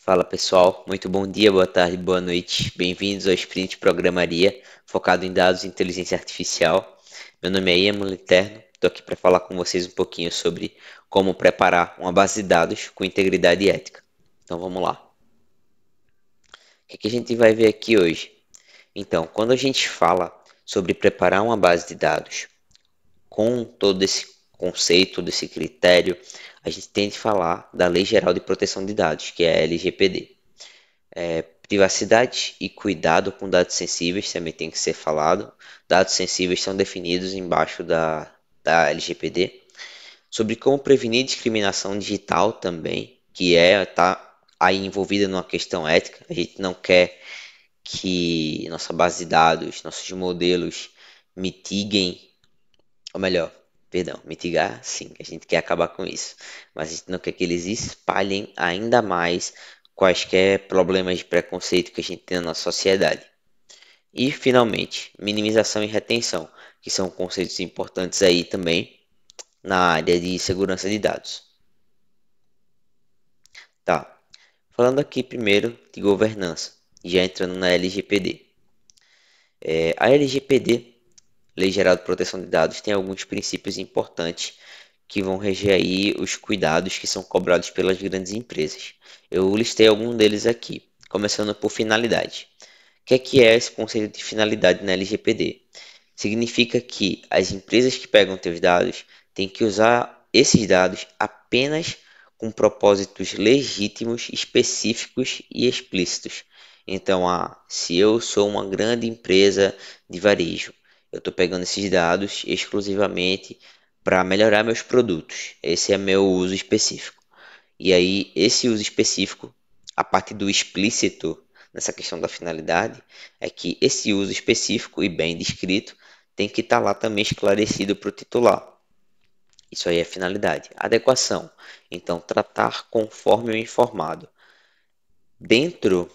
Fala pessoal, muito bom dia, boa tarde, boa noite. Bem-vindos ao Sprint Programaria, focado em dados e inteligência artificial. Meu nome é Ian Literno, estou aqui para falar com vocês um pouquinho sobre como preparar uma base de dados com integridade e ética. Então vamos lá. O que a gente vai ver aqui hoje? Então, quando a gente fala sobre preparar uma base de dados com todo esse conceito, desse critério, a gente tem de falar da Lei Geral de Proteção de Dados, que é a LGPD. Privacidade e cuidado com dados sensíveis também tem que ser falado. Dados sensíveis são definidos embaixo da LGPD. Sobre como prevenir discriminação digital também, que tá aí envolvida numa questão ética. A gente não quer que nossa base de dados, nossos modelos mitiguem, ou melhor, perdão, mitigar, sim, a gente quer acabar com isso, mas a gente não quer que eles espalhem ainda mais quaisquer problemas de preconceito que a gente tem na nossa sociedade. E, finalmente, minimização e retenção, que são conceitos importantes aí também na área de segurança de dados. Tá, falando aqui primeiro de governança, já entrando na LGPD. A LGPD, Lei Geral de Proteção de Dados, tem alguns princípios importantes que vão reger aí os cuidados que são cobrados pelas grandes empresas. Eu listei alguns deles aqui, começando por finalidade. O que é esse conceito de finalidade na LGPD? Significa que as empresas que pegam teus dados têm que usar esses dados apenas com propósitos legítimos, específicos e explícitos. Então, se eu sou uma grande empresa de varejo, eu estou pegando esses dados exclusivamente para melhorar meus produtos. Esse é meu uso específico. E aí, esse uso específico, a parte do explícito nessa questão da finalidade, é que esse uso específico e bem descrito tem que estar lá também esclarecido para o titular. Isso aí é finalidade. Adequação. Então, tratar conforme o informado. Dentro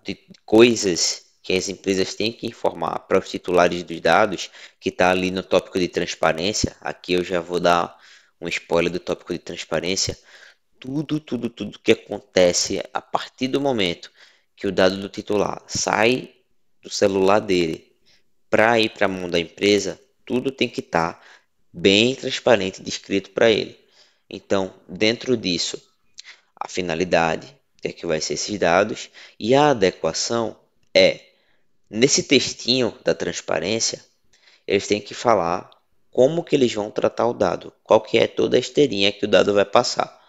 de coisas que as empresas têm que informar para os titulares dos dados, que está ali no tópico de transparência, aqui eu já vou dar um spoiler do tópico de transparência. Tudo que acontece a partir do momento que o dado do titular sai do celular dele para ir para a mão da empresa, tudo tem que estar bem transparente e descrito para ele. Então, dentro disso, a finalidade, que vai ser esses dados, e a adequação é, nesse textinho da transparência, eles têm que falar como que eles vão tratar o dado, qual que é toda a esteirinha que o dado vai passar.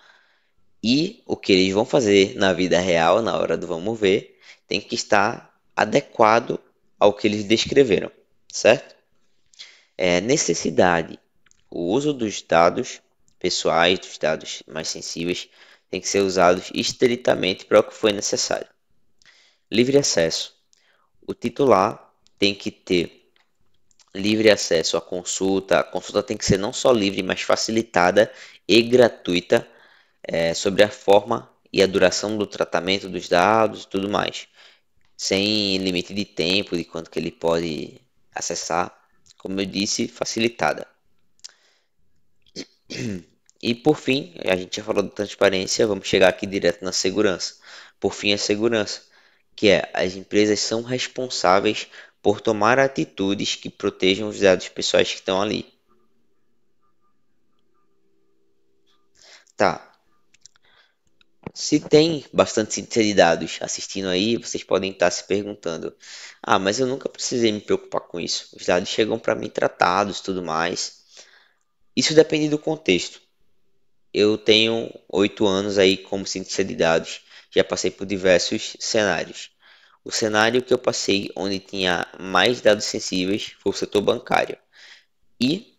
E o que eles vão fazer na vida real, na hora do vamos ver, tem que estar adequado ao que eles descreveram, certo? Necessidade. O uso dos dados pessoais, dos dados mais sensíveis, tem que ser usados estritamente para o que foi necessário. Livre acesso. O titular tem que ter livre acesso à consulta. A consulta tem que ser não só livre, mas facilitada e gratuita sobre a forma e a duração do tratamento dos dados e tudo mais, sem limite de tempo, de quanto que ele pode acessar, como eu disse, facilitada. E por fim, a gente já falou da transparência, vamos chegar aqui direto na segurança. Por fim, a segurança, que é as empresas são responsáveis por tomar atitudes que protejam os dados pessoais que estão ali. Tá, se tem bastante ciência de dados assistindo aí, vocês podem estar se perguntando: ah, mas eu nunca precisei me preocupar com isso. Os dados chegam para mim tratados, e tudo mais. Isso depende do contexto. Eu tenho 8 anos aí como cientista de dados, já passei por diversos cenários. O cenário que eu passei, onde tinha mais dados sensíveis, foi o setor bancário. E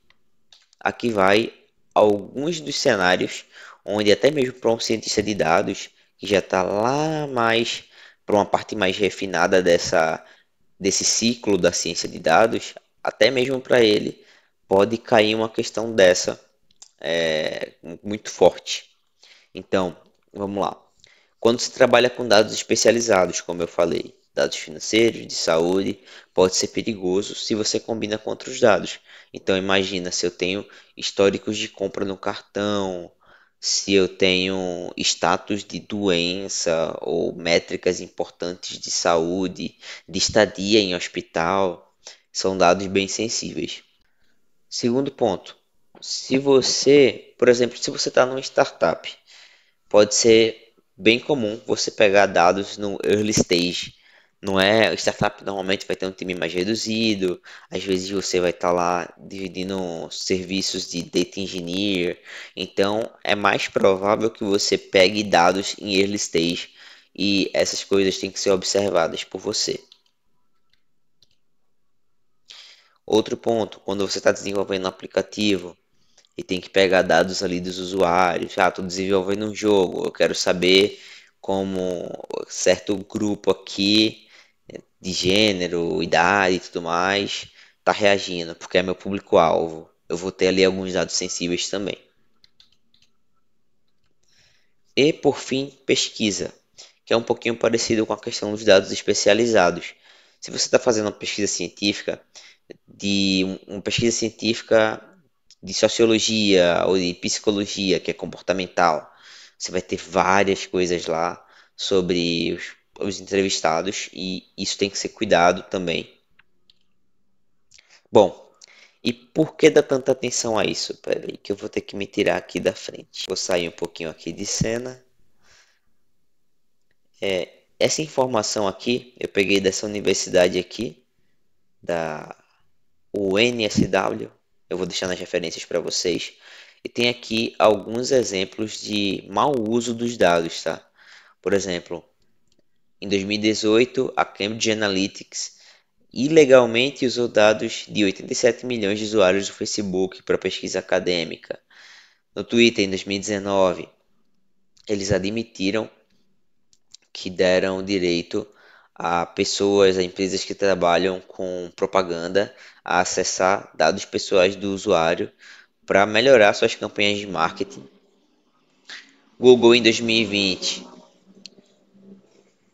aqui vai alguns dos cenários onde até mesmo para um cientista de dados que já está lá mais para uma parte mais refinada desse ciclo da ciência de dados, até mesmo para ele pode cair uma questão dessa muito forte. Então, vamos lá. Quando se trabalha com dados especializados, como eu falei, dados financeiros, de saúde, pode ser perigoso se você combina com outros dados. Então, imagina se eu tenho históricos de compra no cartão, se eu tenho status de doença ou métricas importantes de saúde, de estadia em hospital, são dados bem sensíveis. Segundo ponto, se você, por exemplo, se você está numa startup, pode ser bem comum você pegar dados no early stage. Não é, startup normalmente vai ter um time mais reduzido, às vezes você vai estar lá dividindo serviços de data engineer, então é mais provável que você pegue dados em early stage e essas coisas têm que ser observadas por você. Outro ponto, quando você está desenvolvendo um aplicativo, e tem que pegar dados ali dos usuários. Ah, estou desenvolvendo um jogo, eu quero saber como certo grupo aqui de gênero, idade e tudo mais está reagindo, porque é meu público-alvo. Eu vou ter ali alguns dados sensíveis também. E por fim, pesquisa, que é um pouquinho parecido com a questão dos dados especializados. Se você está fazendo uma pesquisa científica, uma pesquisa científica de sociologia ou de psicologia, que é comportamental. Você vai ter várias coisas lá sobre os entrevistados e isso tem que ser cuidado também. Bom, e por que dá tanta atenção a isso? Pera aí que eu vou ter que me tirar aqui da frente. Vou sair um pouquinho aqui de cena. Essa informação aqui eu peguei dessa universidade aqui, da UNSW. Eu vou deixar nas referências para vocês. E tem aqui alguns exemplos de mau uso dos dados, tá? Por exemplo, em 2018, a Cambridge Analytics ilegalmente usou dados de 87 milhões de usuários do Facebook para pesquisa acadêmica. No Twitter, em 2019, eles admitiram que deram direito a pessoas, a empresas que trabalham com propaganda a acessar dados pessoais do usuário para melhorar suas campanhas de marketing. Google em 2020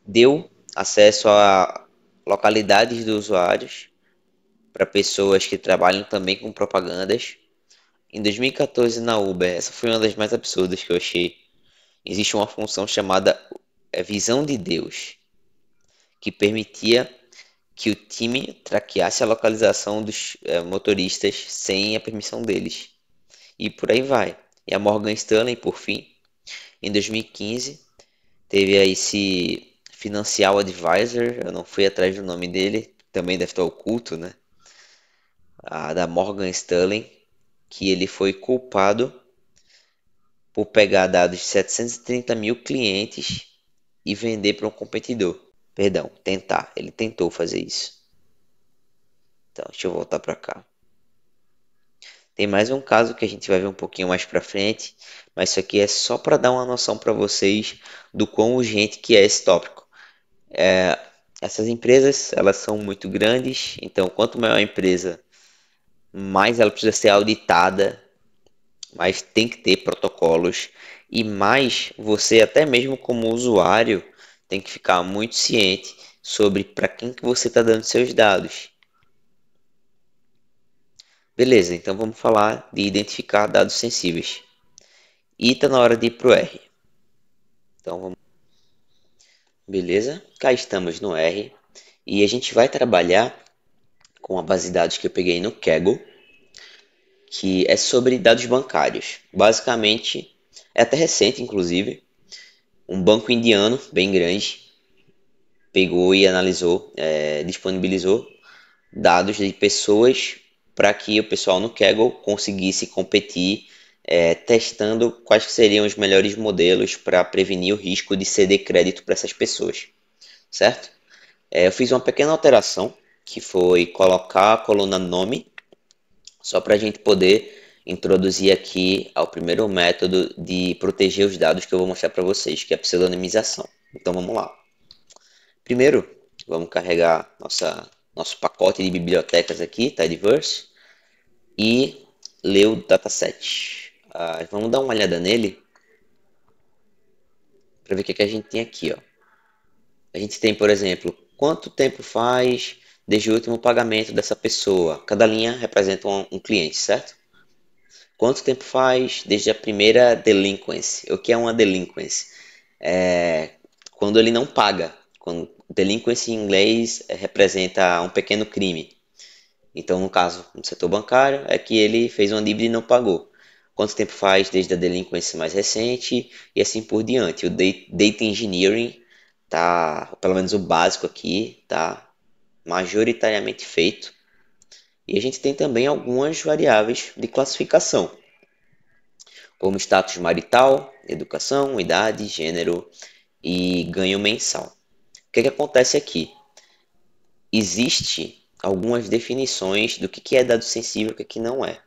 deu acesso a localidades dos usuários para pessoas que trabalham também com propagandas. Em 2014 na Uber, essa foi uma das mais absurdas que eu achei. Existe uma função chamada Visão de Deus, que permitia que o time traqueasse a localização dos motoristas sem a permissão deles. E por aí vai. E a Morgan Stanley, por fim, em 2015, teve aí esse Financial Advisor, eu não fui atrás do nome dele, também deve estar oculto, né? Da Morgan Stanley, que ele foi culpado por pegar dados de 730 mil clientes e vender para um competidor. Perdão, tentar. Ele tentou fazer isso. Então, deixa eu voltar para cá. Tem mais um caso que a gente vai ver um pouquinho mais para frente, mas isso aqui é só para dar uma noção para vocês do quão urgente que é esse tópico. Essas empresas, elas são muito grandes, então quanto maior a empresa, mais ela precisa ser auditada, mais tem que ter protocolos e mais você, até mesmo como usuário, tem que ficar muito ciente sobre para quem que você está dando seus dados. Beleza, então vamos falar de identificar dados sensíveis. E está na hora de ir para o R. Então vamos. Beleza, cá estamos no R e a gente vai trabalhar com a base de dados que eu peguei no Kaggle, que é sobre dados bancários. Basicamente, é até recente, inclusive, um banco indiano bem grande pegou e analisou, disponibilizou dados de pessoas para que o pessoal no Kaggle conseguisse competir, testando quais seriam os melhores modelos para prevenir o risco de ceder crédito para essas pessoas, certo? Eu fiz uma pequena alteração, que foi colocar a coluna nome, só para a gente poder introduzir aqui ao primeiro método de proteger os dados que eu vou mostrar para vocês, que é a pseudonimização. Então vamos lá. Primeiro, vamos carregar nosso pacote de bibliotecas aqui, Tidyverse, e ler o dataset. Vamos dar uma olhada nele para ver o que a gente tem aqui. Ó. A gente tem, por exemplo, quanto tempo faz desde o último pagamento dessa pessoa. Cada linha representa um cliente, certo? Quanto tempo faz desde a primeira delinquency? O que é uma delinquency? É quando ele não paga. Quando delinquency em inglês representa um pequeno crime. Então, no caso, no setor bancário, é que ele fez uma dívida e não pagou. Quanto tempo faz desde a delinquência mais recente e assim por diante. O Data Engineering tá, pelo menos o básico aqui, tá majoritariamente feito. E a gente tem também algumas variáveis de classificação, como status marital, educação, idade, gênero e ganho mensal. O que acontece aqui? Existe algumas definições do que é dado sensível e o que não é.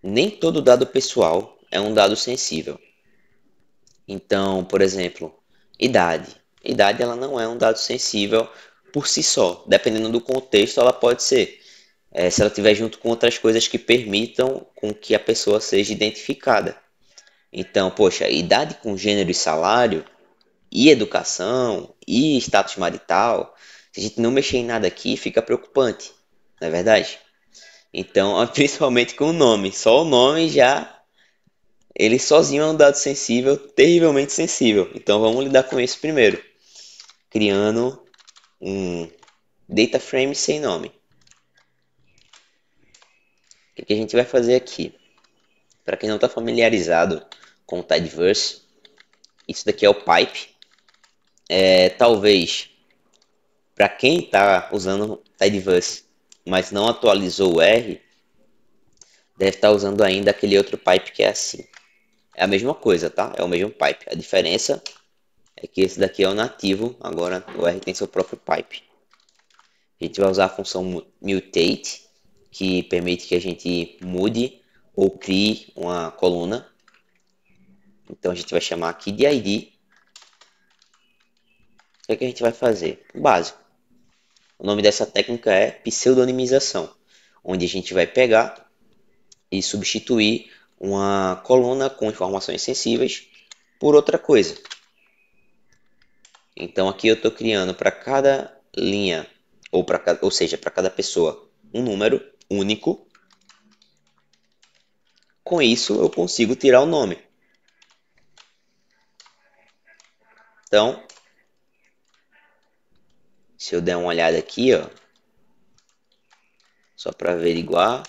Nem todo dado pessoal é um dado sensível. Então, por exemplo, idade. Idade ela não é um dado sensível por si só. Dependendo do contexto, ela pode ser. Se ela estiver junto com outras coisas que permitam com que a pessoa seja identificada. Então, poxa, idade com gênero e salário, e educação, e status marital, se a gente não mexer em nada aqui, fica preocupante, não é verdade? Então, principalmente com o nome. Só o nome já ele sozinho é um dado sensível, terrivelmente sensível. Então vamos lidar com isso primeiro, criando um data frame sem nome. O que a gente vai fazer aqui? Para quem não está familiarizado com o Tidyverse, isso daqui é o pipe. Talvez para quem está usando o Tidyverse, mas não atualizou o R, deve estar usando ainda aquele outro pipe que é assim. É a mesma coisa, tá? É o mesmo pipe. A diferença é que esse daqui é o nativo, agora o R tem seu próprio pipe. A gente vai usar a função mutate, que permite que a gente mude ou crie uma coluna. Então a gente vai chamar aqui de ID. O que a gente vai fazer? O básico. O nome dessa técnica é pseudonimização, onde a gente vai pegar e substituir uma coluna com informações sensíveis por outra coisa. Então aqui eu estou criando para cada linha, ou seja, para cada pessoa, um número único. Com isso eu consigo tirar o nome. Então, se eu der uma olhada aqui, ó, só para averiguar,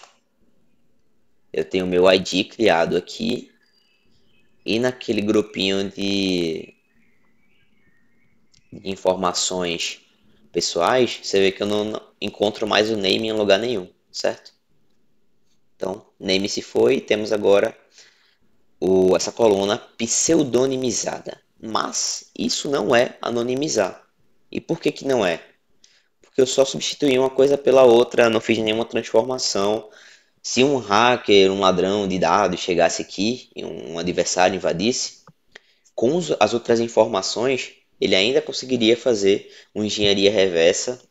eu tenho meu ID criado aqui e naquele grupinho de informações pessoais, você vê que eu não encontro mais o name em lugar nenhum, certo? Então, name se foi, temos agora essa coluna pseudonimizada. Mas isso não é anonimizar. E por que que não é? Porque eu só substituí uma coisa pela outra, não fiz nenhuma transformação. Se um hacker, um ladrão de dados chegasse aqui e um adversário invadisse, com as outras informações, ele ainda conseguiria fazer uma engenharia reversa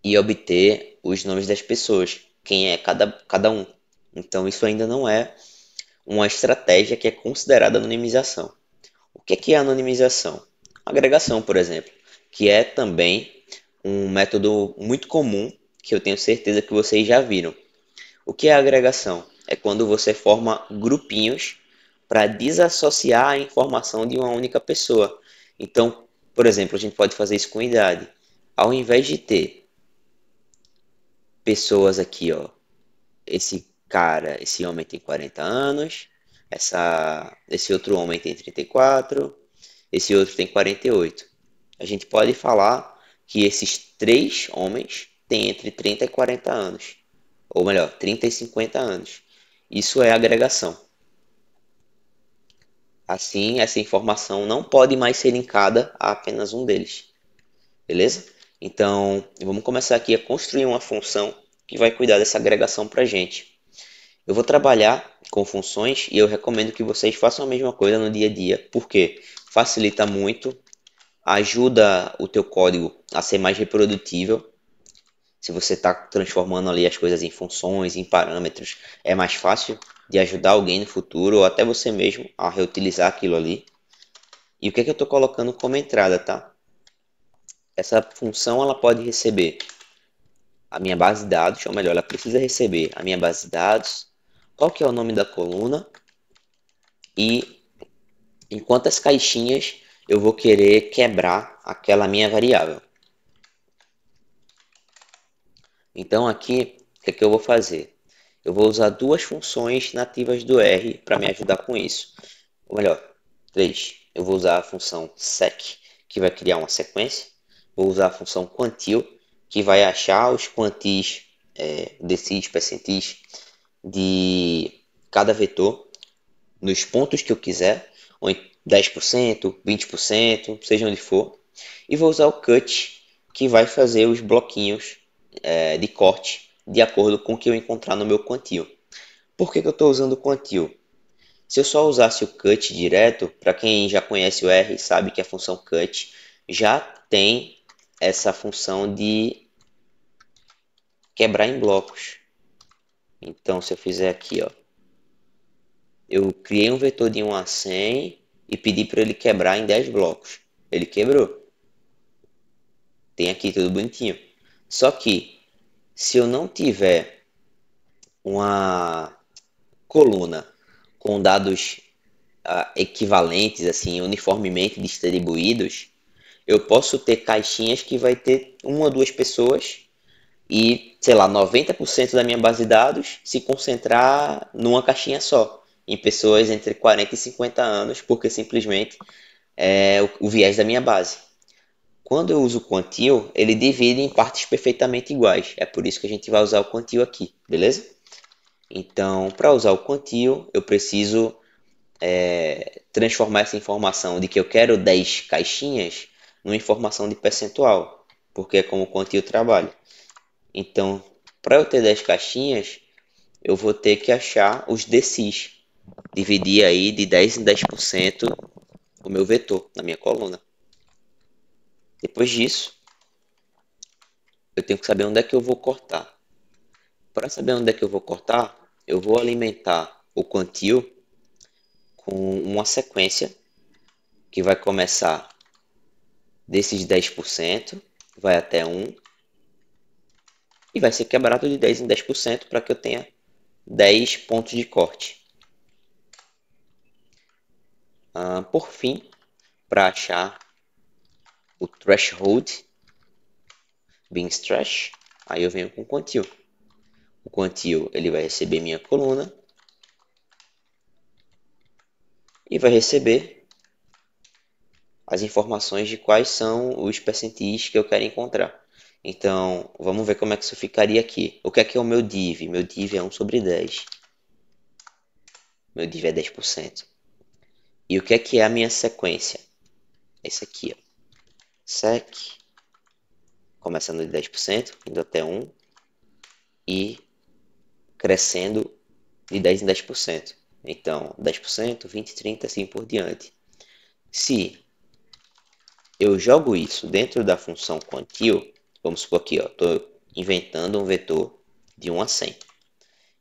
e obter os nomes das pessoas, quem é cada um. Então isso ainda não é uma estratégia que é considerada anonimização. O que é anonimização? Agregação, por exemplo, que é também um método muito comum que eu tenho certeza que vocês já viram. O que é agregação? É quando você forma grupinhos para desassociar a informação de uma única pessoa. Então, por exemplo, a gente pode fazer isso com idade. Ao invés de ter pessoas aqui, ó, esse homem tem 40 anos, esse outro homem tem 34, esse outro tem 48. A gente pode falar que esses três homens têm entre 30 e 40 anos. Ou melhor, 30 e 50 anos. Isso é agregação. Assim, essa informação não pode mais ser linkada a apenas um deles. Beleza? Então, vamos começar aqui a construir uma função que vai cuidar dessa agregação para a gente. Eu vou trabalhar com funções e eu recomendo que vocês façam a mesma coisa no dia a dia, porque facilita muito, ajuda o teu código a ser mais reprodutível. Se você está transformando ali as coisas em funções, em parâmetros, é mais fácil de ajudar alguém no futuro ou até você mesmo a reutilizar aquilo ali. E o que é que eu estou colocando como entrada, tá? Essa função ela pode receber a minha base de dados, ou melhor, ela precisa receber a minha base de dados, qual que é o nome da coluna e em quantas caixinhas eu vou querer quebrar aquela minha variável. Então aqui, o que é que eu vou fazer? Eu vou usar duas funções nativas do R para me ajudar com isso. Ou melhor, três. Eu vou usar a função sec, que vai criar uma sequência. Vou usar a função quantil, que vai achar os quantis, decis, percentis de cada vetor nos pontos que eu quiser, ou em 10%, 20%, seja onde for. E vou usar o cut, que vai fazer os bloquinhos de corte de acordo com o que eu encontrar no meu quantil. Por que eu estou usando o quantil? Se eu só usasse o cut direto, para quem já conhece o R sabe que a função cut já tem essa função de quebrar em blocos. Então, se eu fizer aqui, ó, eu criei um vetor de 1 a 100 e pedi para ele quebrar em 10 blocos. Ele quebrou. Tem aqui tudo bonitinho. Só que, se eu não tiver uma coluna com dados equivalentes, assim, uniformemente distribuídos, eu posso ter caixinhas que vai ter uma ou duas pessoas e, sei lá, 90% da minha base de dados se concentrar numa caixinha só, em pessoas entre 40 e 50 anos, porque simplesmente é o viés da minha base. Quando eu uso o quantil, ele divide em partes perfeitamente iguais. É por isso que a gente vai usar o quantil aqui, beleza? Então, para usar o quantil, eu preciso transformar essa informação de que eu quero 10 caixinhas numa informação de percentual, porque é como o quantil trabalha. Então, para eu ter 10 caixinhas, eu vou ter que achar os decis. Dividir aí de 10 em 10% o meu vetor na minha coluna. Depois disso, eu tenho que saber onde é que eu vou cortar. Para saber onde é que eu vou cortar, eu vou alimentar o quantil com uma sequência que vai começar desses 10%, vai até 1 e vai ser quebrado de 10 em 10% para que eu tenha 10 pontos de corte. Por fim, para achar o threshold, bin thresh, aí eu venho com o quantil. O quantil ele vai receber minha coluna e vai receber as informações de quais são os percentis que eu quero encontrar. Então, vamos ver como é que isso ficaria aqui. O que é o meu div? Meu div é 1 sobre 10. Meu div é 10%. E o que é a minha sequência? Esse aqui, ó. Sec, começando de 10%, indo até 1, e crescendo de 10 em 10%. Então, 10%, 20, 30, assim por diante. Se eu jogo isso dentro da função quantil, vamos supor aqui, estou inventando um vetor de 1 a 100.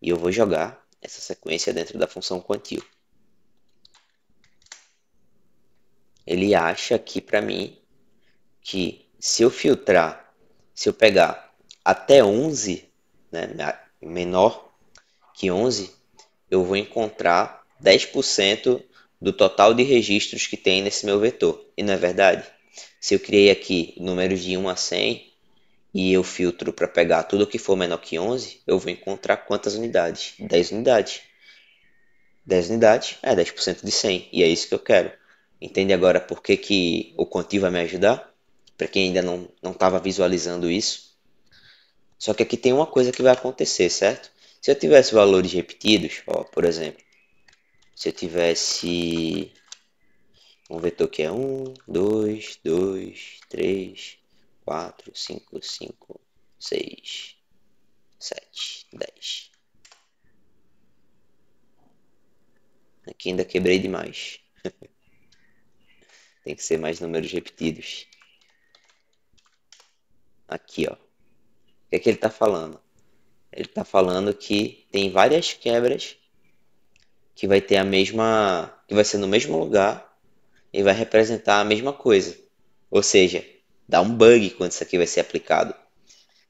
E eu vou jogar essa sequência dentro da função quantil. Ele acha aqui para mim que se eu filtrar, se eu pegar até 11, né, menor que 11, eu vou encontrar 10% do total de registros que tem nesse meu vetor. E não é verdade? Se eu criei aqui números de 1 a 100 e eu filtro para pegar tudo que for menor que 11, eu vou encontrar quantas unidades? 10 unidades. 10 unidades é 10% de 100 e é isso que eu quero. Entende agora por que o quantil vai me ajudar? Para quem ainda não estava visualizando isso. Só que aqui tem uma coisa que vai acontecer, certo? Se eu tivesse valores repetidos, ó, por exemplo, se eu tivesse um vetor que é 1, 2, 2, 3, 4, 5, 5, 6, 7, 10. Aqui ainda quebrei demais. Tem que ser mais números repetidos. Aqui, ó. O que é que ele está falando? Ele está falando que tem várias quebras que vai ter a mesma, que vai ser no mesmo lugar e vai representar a mesma coisa. Ou seja, dá um bug quando isso aqui vai ser aplicado.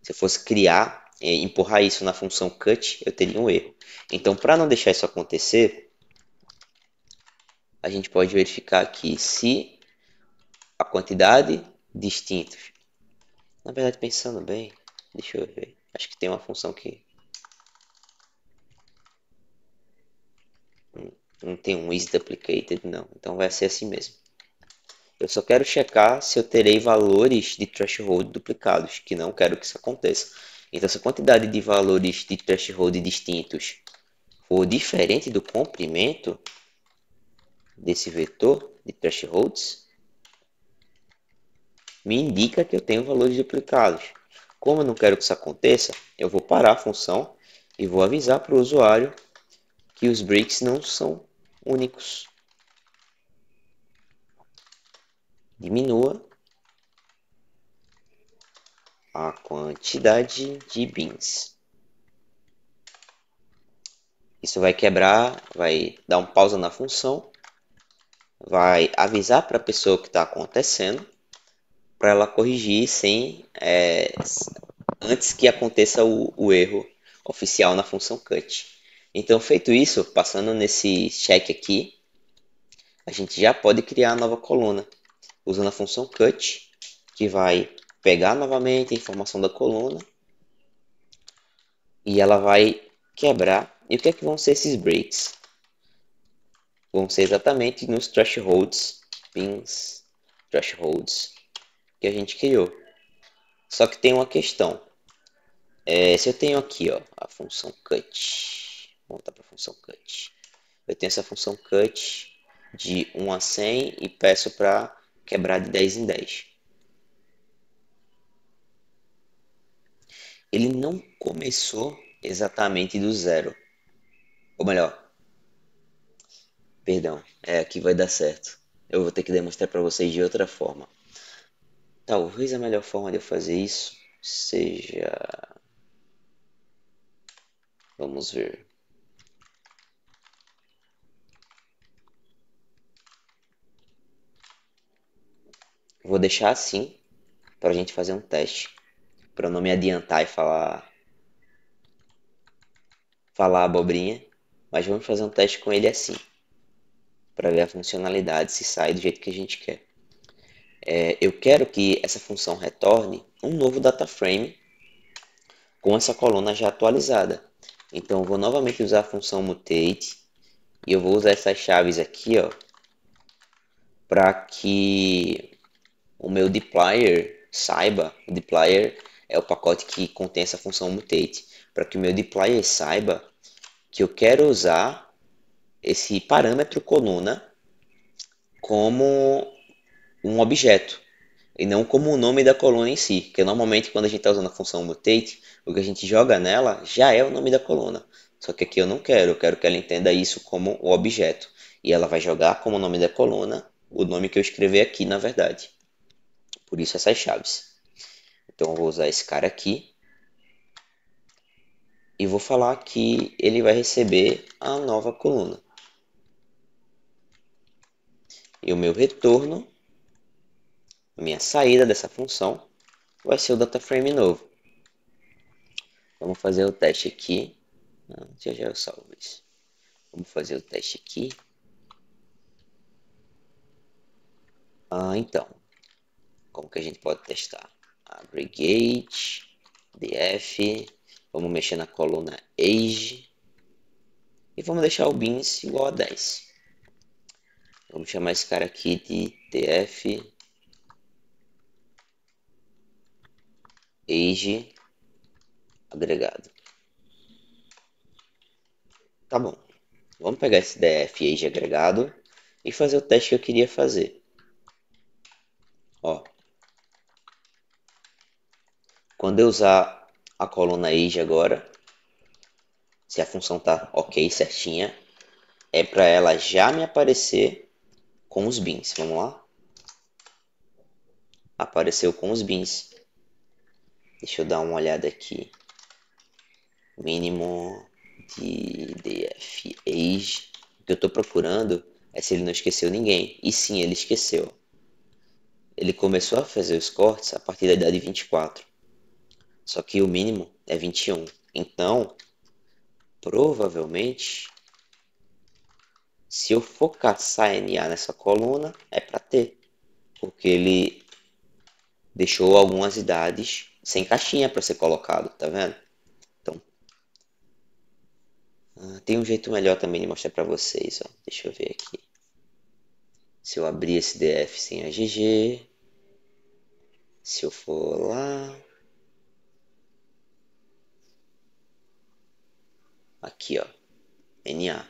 Se eu fosse criar empurrar isso na função cut, eu teria um erro. Então, para não deixar isso acontecer, a gente pode verificar aqui se a quantidade de distintos. Na verdade, pensando bem, deixa eu ver. Acho que tem uma função que não tem um is duplicated, não. Então vai ser assim mesmo. Eu só quero checar se eu terei valores de threshold duplicados, que não quero que isso aconteça. Então, se a quantidade de valores de threshold distintos for diferente do comprimento desse vetor de thresholds, me indica que eu tenho valores duplicados. Como eu não quero que isso aconteça, eu vou parar a função e vou avisar para o usuário que os breaks não são únicos. Diminua a quantidade de bins. Isso vai quebrar, vai dar um pausa na função, vai avisar para a pessoa o que está acontecendo, para ela corrigir antes que aconteça o erro oficial na função cut. Então, feito isso, passando nesse check aqui, a gente já pode criar a nova coluna, usando a função cut, que vai pegar novamente a informação da coluna e ela vai quebrar. E o que é que vão ser esses breaks? Vão ser exatamente nos thresholds, bins, thresholds, que a gente criou. Só que tem uma questão. Se eu tenho aqui ó, a função cut, vamos voltar para a função cut. Eu tenho essa função cut de 1 a 100 e peço para quebrar de 10 em 10. Ele não começou exatamente do zero. Ou melhor, perdão, aqui vai dar certo. Eu vou ter que demonstrar para vocês de outra forma. Talvez a melhor forma de eu fazer isso seja... Vamos ver. Vou deixar assim para a gente fazer um teste. Para não me adiantar e falar abobrinha. Mas vamos fazer um teste com ele assim. Para ver a funcionalidade, se sai do jeito que a gente quer. Eu quero que essa função retorne um novo data frame com essa coluna já atualizada. Então, eu vou novamente usar a função mutate e eu vou usar essas chaves aqui, ó, para que o meu dplyr saiba, o dplyr é o pacote que contém essa função mutate, para que o meu dplyr saiba que eu quero usar esse parâmetro coluna como um objeto e não como o nome da coluna em si, porque normalmente quando a gente está usando a função mutate, o que a gente joga nela já é o nome da coluna. Só que aqui eu quero que ela entenda isso como o objeto. E ela vai jogar como nome da coluna o nome que eu escrevi aqui, na verdade. Por isso essas chaves. Então eu vou usar esse cara aqui e vou falar que ele vai receber a nova coluna. E o meu retorno, a minha saída dessa função, vai ser o data frame novo. Vamos fazer o teste aqui. Já eu salvo isso. Vamos fazer o teste aqui. Então, como que a gente pode testar? Aggregate, df, vamos mexer na coluna age e vamos deixar o bins igual a 10. Vamos chamar esse cara aqui de df age agregado. Tá bom. Vamos pegar esse df age agregado e fazer o teste que eu queria fazer. Ó, quando eu usar a coluna age agora, se a função tá ok, certinha, é para ela já me aparecer com os bins. Vamos lá? Apareceu com os bins. Deixa eu dar uma olhada aqui. Mínimo de df age. O que eu estou procurando é se ele não esqueceu ninguém. E sim, ele esqueceu. Ele começou a fazer os cortes a partir da idade 24. Só que o mínimo é 21. Então, provavelmente, se eu for caçar NA nessa coluna, é para ter. Porque ele deixou algumas idades sem caixinha para ser colocado, tá vendo? Então, tem um jeito melhor também de mostrar para vocês, ó. Deixa eu ver aqui. Se eu abrir esse DF sem a GG, se eu for lá, aqui ó, NA.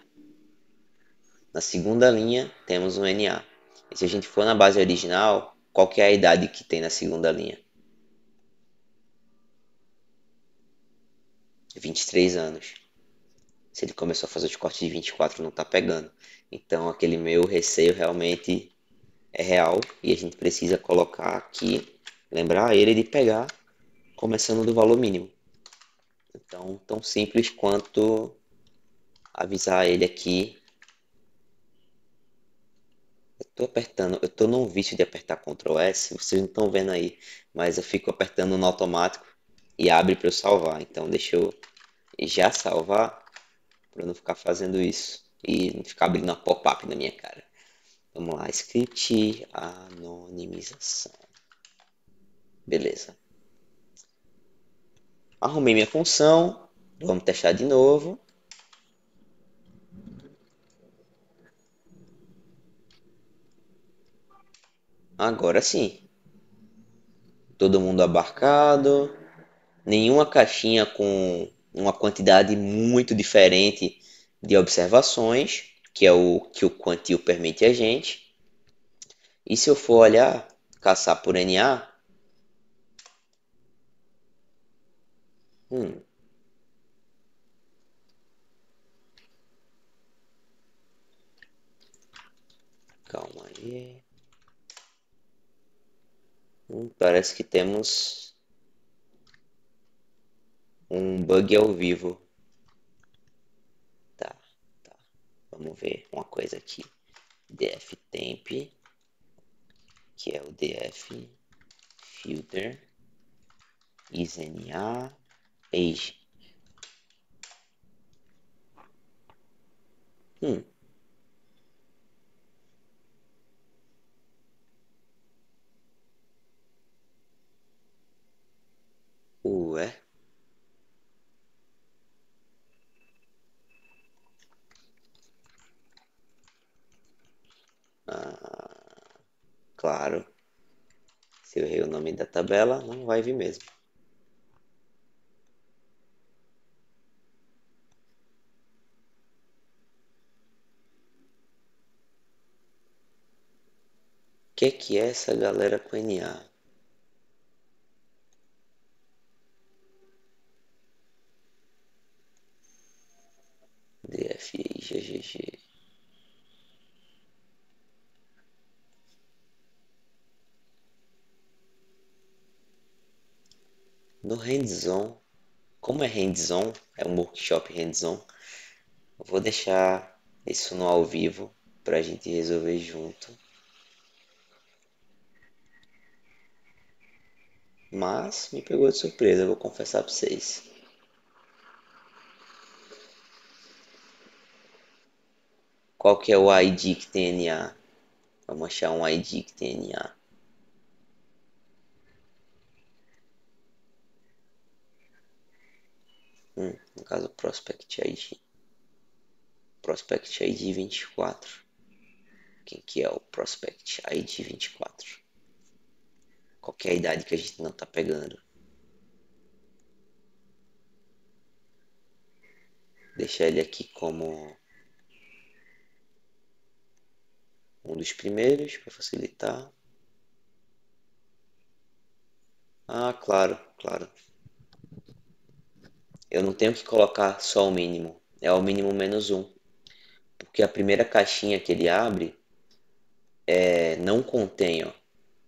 Na segunda linha temos um NA. E se a gente for na base original, qual que é a idade que tem na segunda linha? 23 anos. Se ele começou a fazer os cortes de 24, não tá pegando. Então aquele meu receio realmente é real e a gente precisa colocar aqui, lembrar ele de pegar começando do valor mínimo. Então, tão simples quanto avisar ele aqui. Eu tô apertando, eu tô num vício de apertar Ctrl S, vocês não estão vendo aí, mas eu fico apertando no automático e abre para eu salvar. Então, deixa eu já salvar para não ficar fazendo isso e não ficar abrindo uma pop-up na minha cara. Vamos lá, script anonimização. Beleza. Arrumei minha função. Vamos testar de novo. Agora sim. Todo mundo abarcado. Nenhuma caixinha com uma quantidade muito diferente de observações, que é o que o Quantil permite a gente. E se eu for olhar, caçar por NA, hum, calma aí. Parece que temos um bug ao vivo. Tá, tá. Vamos ver uma coisa aqui. dftemp, que é o df filter isNA age. Hum, ué. Ah, claro. Se eu errei o nome da tabela, não vai vir mesmo. Que é essa galera com NA? DFI, GGG. No hands-on, como é hands-on, é um workshop hands-on, eu vou deixar isso no ao vivo pra gente resolver junto. Mas me pegou de surpresa, eu vou confessar pra vocês. Qual que é o ID que tem NA? Vamos achar um ID que tem NA. No caso, Prospect ID. Prospect ID 24. Quem que é o Prospect ID 24? Qual que é a idade que a gente não tá pegando? Deixar ele aqui como um dos primeiros para facilitar. Ah, claro, claro. Eu não tenho que colocar só o mínimo. É o mínimo menos um. Porque a primeira caixinha que ele abre não contém, ó.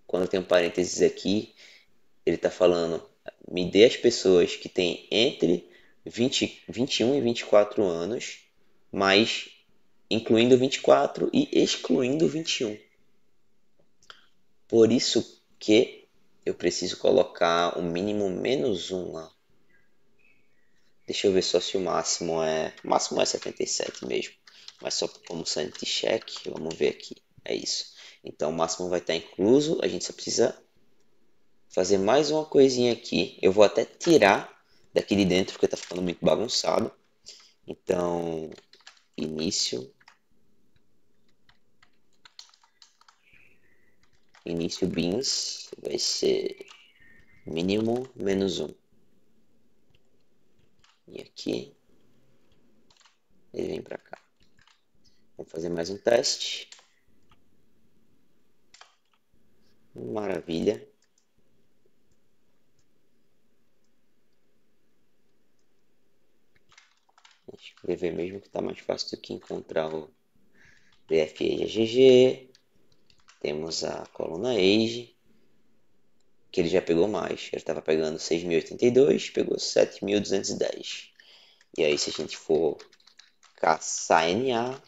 Quando tem um parênteses aqui, ele está falando, me dê as pessoas que têm entre 21 e 24 anos, mas incluindo 24 e excluindo 21. Por isso que eu preciso colocar o mínimo menos um lá. Deixa eu ver só se o máximo é... O máximo é 77 mesmo. Mas só como sanity check, vamos ver aqui. É isso. Então o máximo vai estar incluso. A gente só precisa fazer mais uma coisinha aqui. Eu vou até tirar daqui de dentro porque está ficando muito bagunçado. Então, início beans vai ser mínimo menos 1. E aqui ele vem para cá. Vamos fazer mais um teste. Maravilha. Escrever mesmo que está mais fácil do que encontrar o df Temos a coluna age, que ele já pegou mais. Ele estava pegando 6.082, pegou 7.210. E aí, se a gente for caçar NA,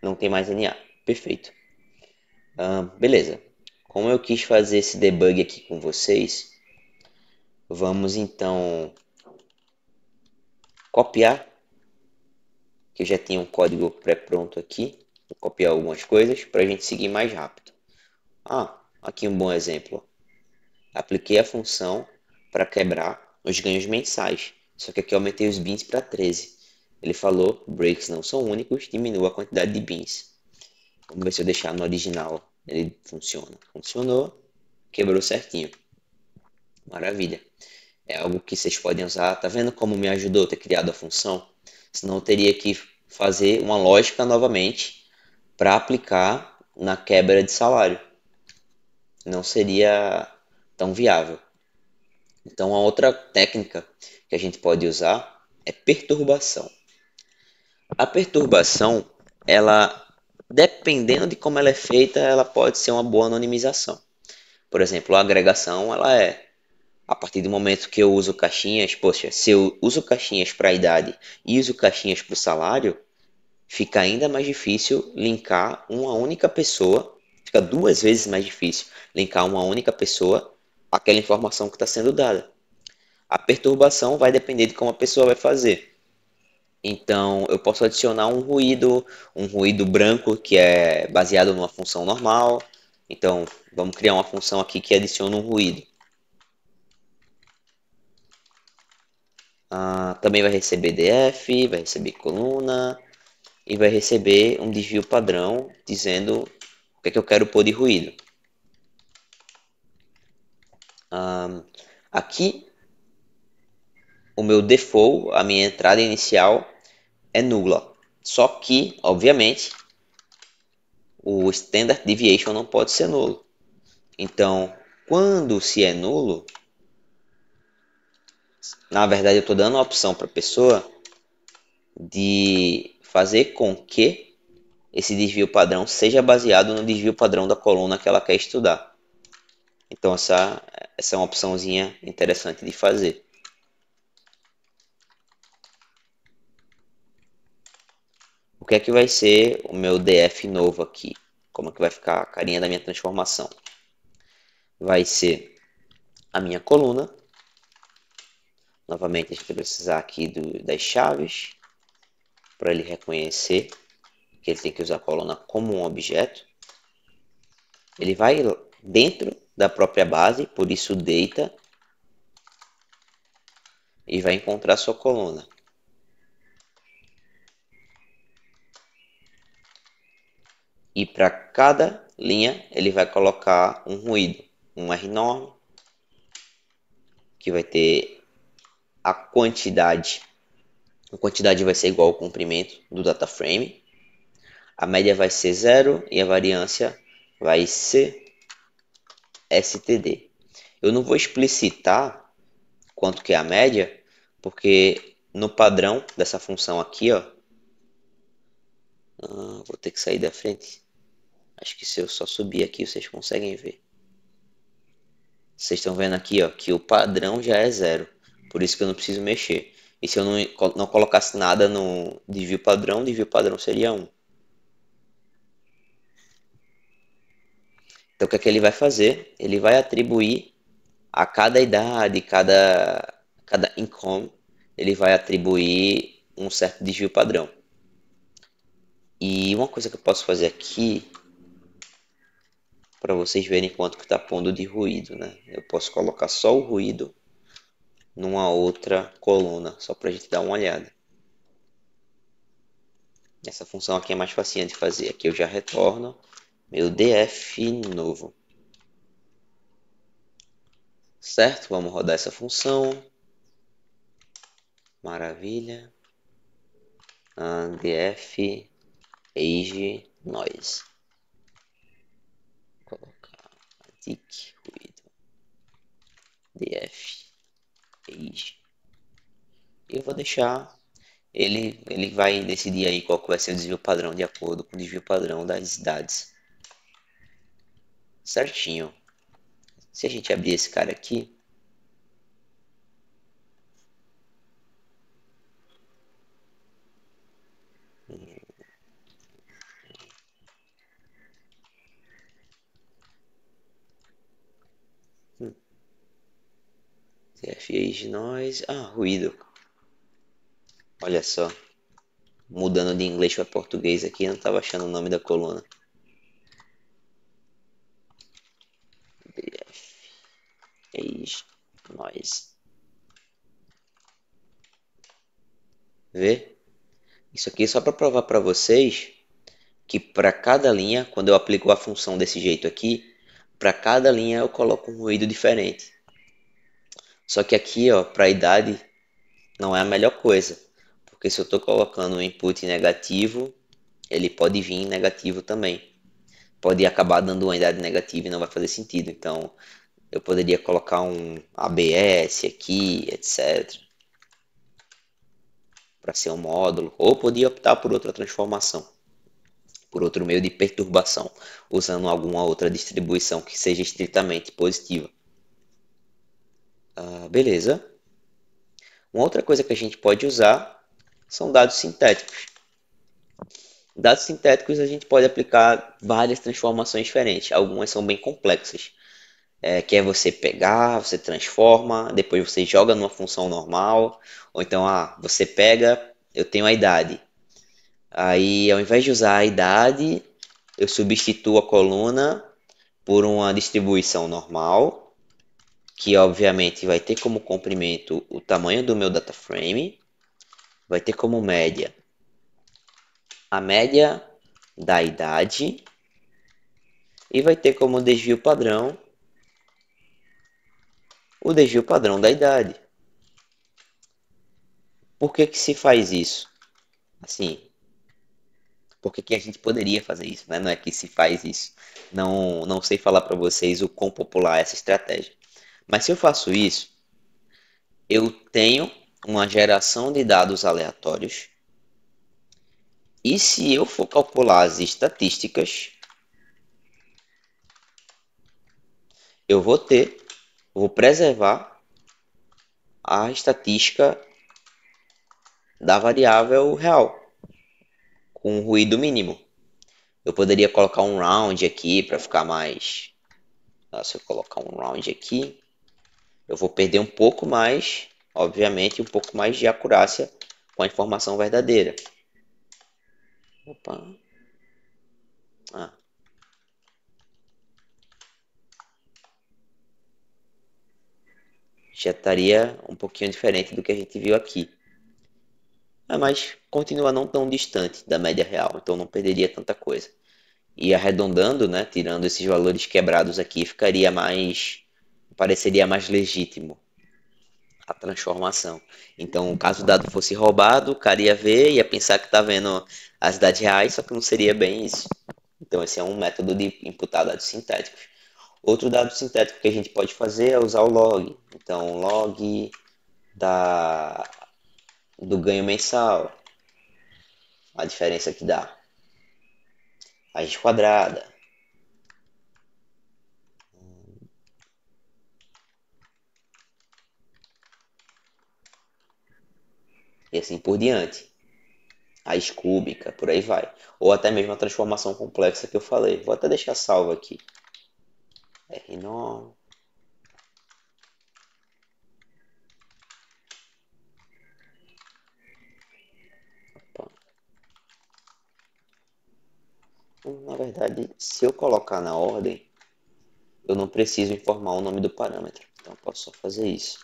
não tem mais NA. Perfeito. Beleza. Como eu quis fazer esse debug aqui com vocês, vamos então copiar, que eu já tinha um código pré-pronto aqui. Vou copiar algumas coisas para a gente seguir mais rápido. Aqui um bom exemplo. Apliquei a função para quebrar os ganhos mensais. Só que aqui eu aumentei os bins para 13. Ele falou, breaks não são únicos, diminua a quantidade de bins. Vamos ver se eu deixar no original ele funciona. Funcionou, quebrou certinho. Maravilha. É algo que vocês podem usar. Tá vendo como me ajudou ter criado a função? Senão eu teria que fazer uma lógica novamente para aplicar na quebra de salário. Não seria tão viável. Então, a outra técnica que a gente pode usar é perturbação. A perturbação, ela, dependendo de como ela é feita, ela pode ser uma boa anonimização. Por exemplo, a agregação, ela é a partir do momento que eu uso caixinhas, poxa, se eu uso caixinhas para a idade e uso caixinhas para o salário, fica ainda mais difícil linkar uma única pessoa, fica 2 vezes mais difícil linkar uma única pessoa àquela informação que está sendo dada. A perturbação vai depender de como a pessoa vai fazer. Então, eu posso adicionar um ruído branco que é baseado numa função normal. Então, vamos criar uma função aqui que adiciona um ruído. Também vai receber df, vai receber coluna e vai receber um desvio padrão dizendo o que é que eu quero pôr de ruído. Aqui, o meu default, a minha entrada inicial é nula. Só que, obviamente, o standard deviation não pode ser nulo. Então, quando se é nulo, na verdade eu estou dando a opção para a pessoa de fazer com que esse desvio padrão seja baseado no desvio padrão da coluna que ela quer estudar. Então essa é uma opçãozinha interessante de fazer. O que é que vai ser o meu df novo aqui? Como é que vai ficar a carinha da minha transformação? Vai ser a minha coluna. Novamente a gente vai precisar aqui das chaves para ele reconhecer que ele tem que usar a coluna como um objeto. Ele vai dentro da própria base, por isso data, e vai encontrar sua coluna. E para cada linha ele vai colocar um ruído, um R-norm, que vai ter a quantidade. A quantidade vai ser igual ao comprimento do data frame. A média vai ser 0 e a variância vai ser std. Eu não vou explicitar quanto que é a média, porque no padrão dessa função aqui, ó, vou ter que sair da frente. Acho que se eu só subir aqui, vocês conseguem ver. Vocês estão vendo aqui, ó, que o padrão já é 0. Por isso que eu não preciso mexer. E se eu não colocasse nada no desvio padrão seria 1. Então, o que é que ele vai fazer? Ele vai atribuir A cada idade, cada income, ele vai atribuir um certo desvio padrão. E uma coisa que eu posso fazer aqui, para vocês verem quanto que está pondo de ruído, né? Eu posso colocar só o ruído numa outra coluna, só para a gente dar uma olhada. Essa função aqui é mais facinha de fazer. Aqui eu já retorno meu df novo. Certo? Vamos rodar essa função. Maravilha. Df age noise. Vou colocar dic ruído. Df age. E eu vou deixar ele vai decidir aí qual que vai ser o desvio padrão de acordo com o desvio padrão das idades. Certinho. Se a gente abrir esse cara aqui, TF Noise, ruído. Olha só, mudando de inglês para português aqui, não estava achando o nome da coluna. DF Noise. Vê? Isso aqui é só para provar para vocês que para cada linha, quando eu aplico a função desse jeito aqui, para cada linha eu coloco um ruído diferente. Só que aqui, ó, para a idade, não é a melhor coisa, porque se eu estou colocando um input negativo, ele pode vir negativo também. Pode acabar dando uma idade negativa e não vai fazer sentido. Então, eu poderia colocar um ABS aqui, etc. Para ser um módulo, ou podia optar por outra transformação, por outro meio de perturbação, usando alguma outra distribuição que seja estritamente positiva. Beleza. Uma outra coisa que a gente pode usar são dados sintéticos. Dados sintéticos a gente pode aplicar várias transformações diferentes. Algumas são bem complexas. Que é você pegar, você transforma, depois você joga numa função normal. Ou então, você pega, eu tenho a idade. Aí, ao invés de usar a idade, eu substituo a coluna por uma distribuição normal, que obviamente vai ter como comprimento o tamanho do meu data frame, vai ter como média a média da idade e vai ter como desvio padrão o desvio padrão da idade. Por que que se faz isso? Assim, por que que a gente poderia fazer isso, né? Não é que se faz isso. Não sei falar para vocês o quão popular é essa estratégia. Mas se eu faço isso, eu tenho uma geração de dados aleatórios. E se eu for calcular as estatísticas, eu vou preservar a estatística da variável real, com ruído mínimo. Eu poderia colocar um round aqui para ficar mais. Se eu colocar um round aqui, eu vou perder um pouco mais, obviamente, um pouco mais de acurácia com a informação verdadeira. Opa. Já estaria um pouquinho diferente do que a gente viu aqui. Mas continua não tão distante da média real, então não perderia tanta coisa. E arredondando, né, tirando esses valores quebrados aqui, pareceria mais legítimo a transformação. Então, caso o dado fosse roubado, o cara ia ver, ia pensar que está vendo as dados reais, só que não seria bem isso. Então, esse é um método de imputar dados sintéticos. Outro dado sintético que a gente pode fazer é usar o log. Então, log do ganho mensal, a diferença que dá, raiz quadrada. E assim por diante. Raiz cúbica, por aí vai. Ou até mesmo a transformação complexa que eu falei. Vou até deixar salvo aqui. R9. Opa. Na verdade, se eu colocar na ordem, eu não preciso informar o nome do parâmetro. Então, eu posso só fazer isso.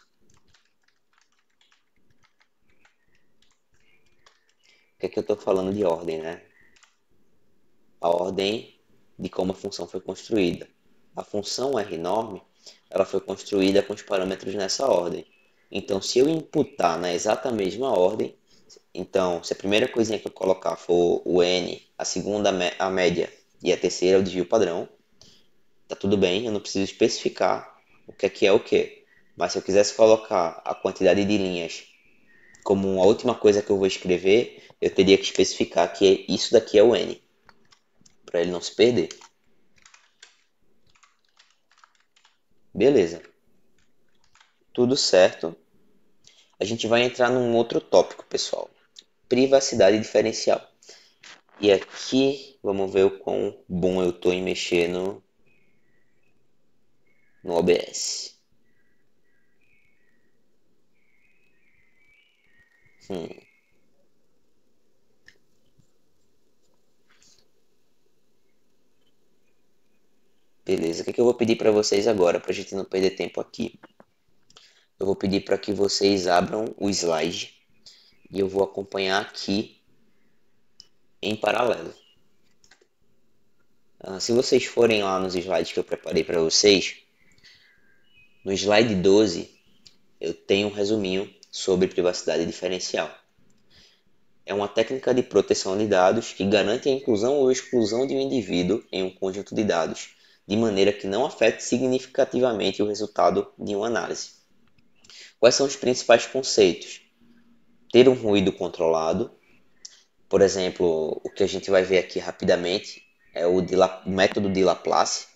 O que é que eu estou falando de ordem, né? A ordem de como a função foi construída. A função RNorm, ela foi construída com os parâmetros nessa ordem. Então, se eu imputar na exata mesma ordem, então, se a primeira coisinha que eu colocar for o n, a segunda a média e a terceira o desvio padrão, tá tudo bem, eu não preciso especificar o que é o que. Mas se eu quisesse colocar a quantidade de linhas como a última coisa que eu vou escrever, eu teria que especificar que isso daqui é o n, para ele não se perder. Beleza, tudo certo. A gente vai entrar num outro tópico, pessoal. Privacidade diferencial. E aqui, vamos ver o quão bom eu tô em mexer no OBS. Hum, beleza, o que eu vou pedir para vocês agora, para a gente não perder tempo aqui? Eu vou pedir para que vocês abram o slide e eu vou acompanhar aqui em paralelo. Se vocês forem lá nos slides que eu preparei para vocês, no slide 12 eu tenho um resuminho sobre privacidade diferencial. É uma técnica de proteção de dados que garante a inclusão ou exclusão de um indivíduo em um conjunto de dados, de maneira que não afete significativamente o resultado de uma análise. Quais são os principais conceitos? Ter um ruído controlado, por exemplo, o que a gente vai ver aqui rapidamente é o método de Laplace.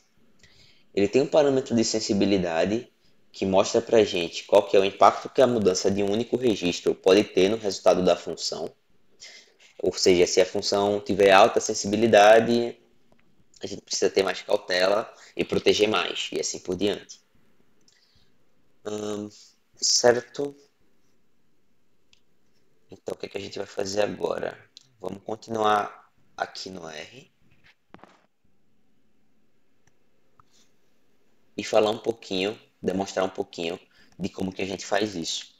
Ele tem um parâmetro de sensibilidade que mostra para a gente qual que é o impacto que a mudança de um único registro pode ter no resultado da função. Ou seja, se a função tiver alta sensibilidade, a gente precisa ter mais cautela e proteger mais, e assim por diante. Certo? Então, o que é que a gente vai fazer agora? Vamos continuar aqui no R e falar um pouquinho, demonstrar um pouquinho de como que a gente faz isso.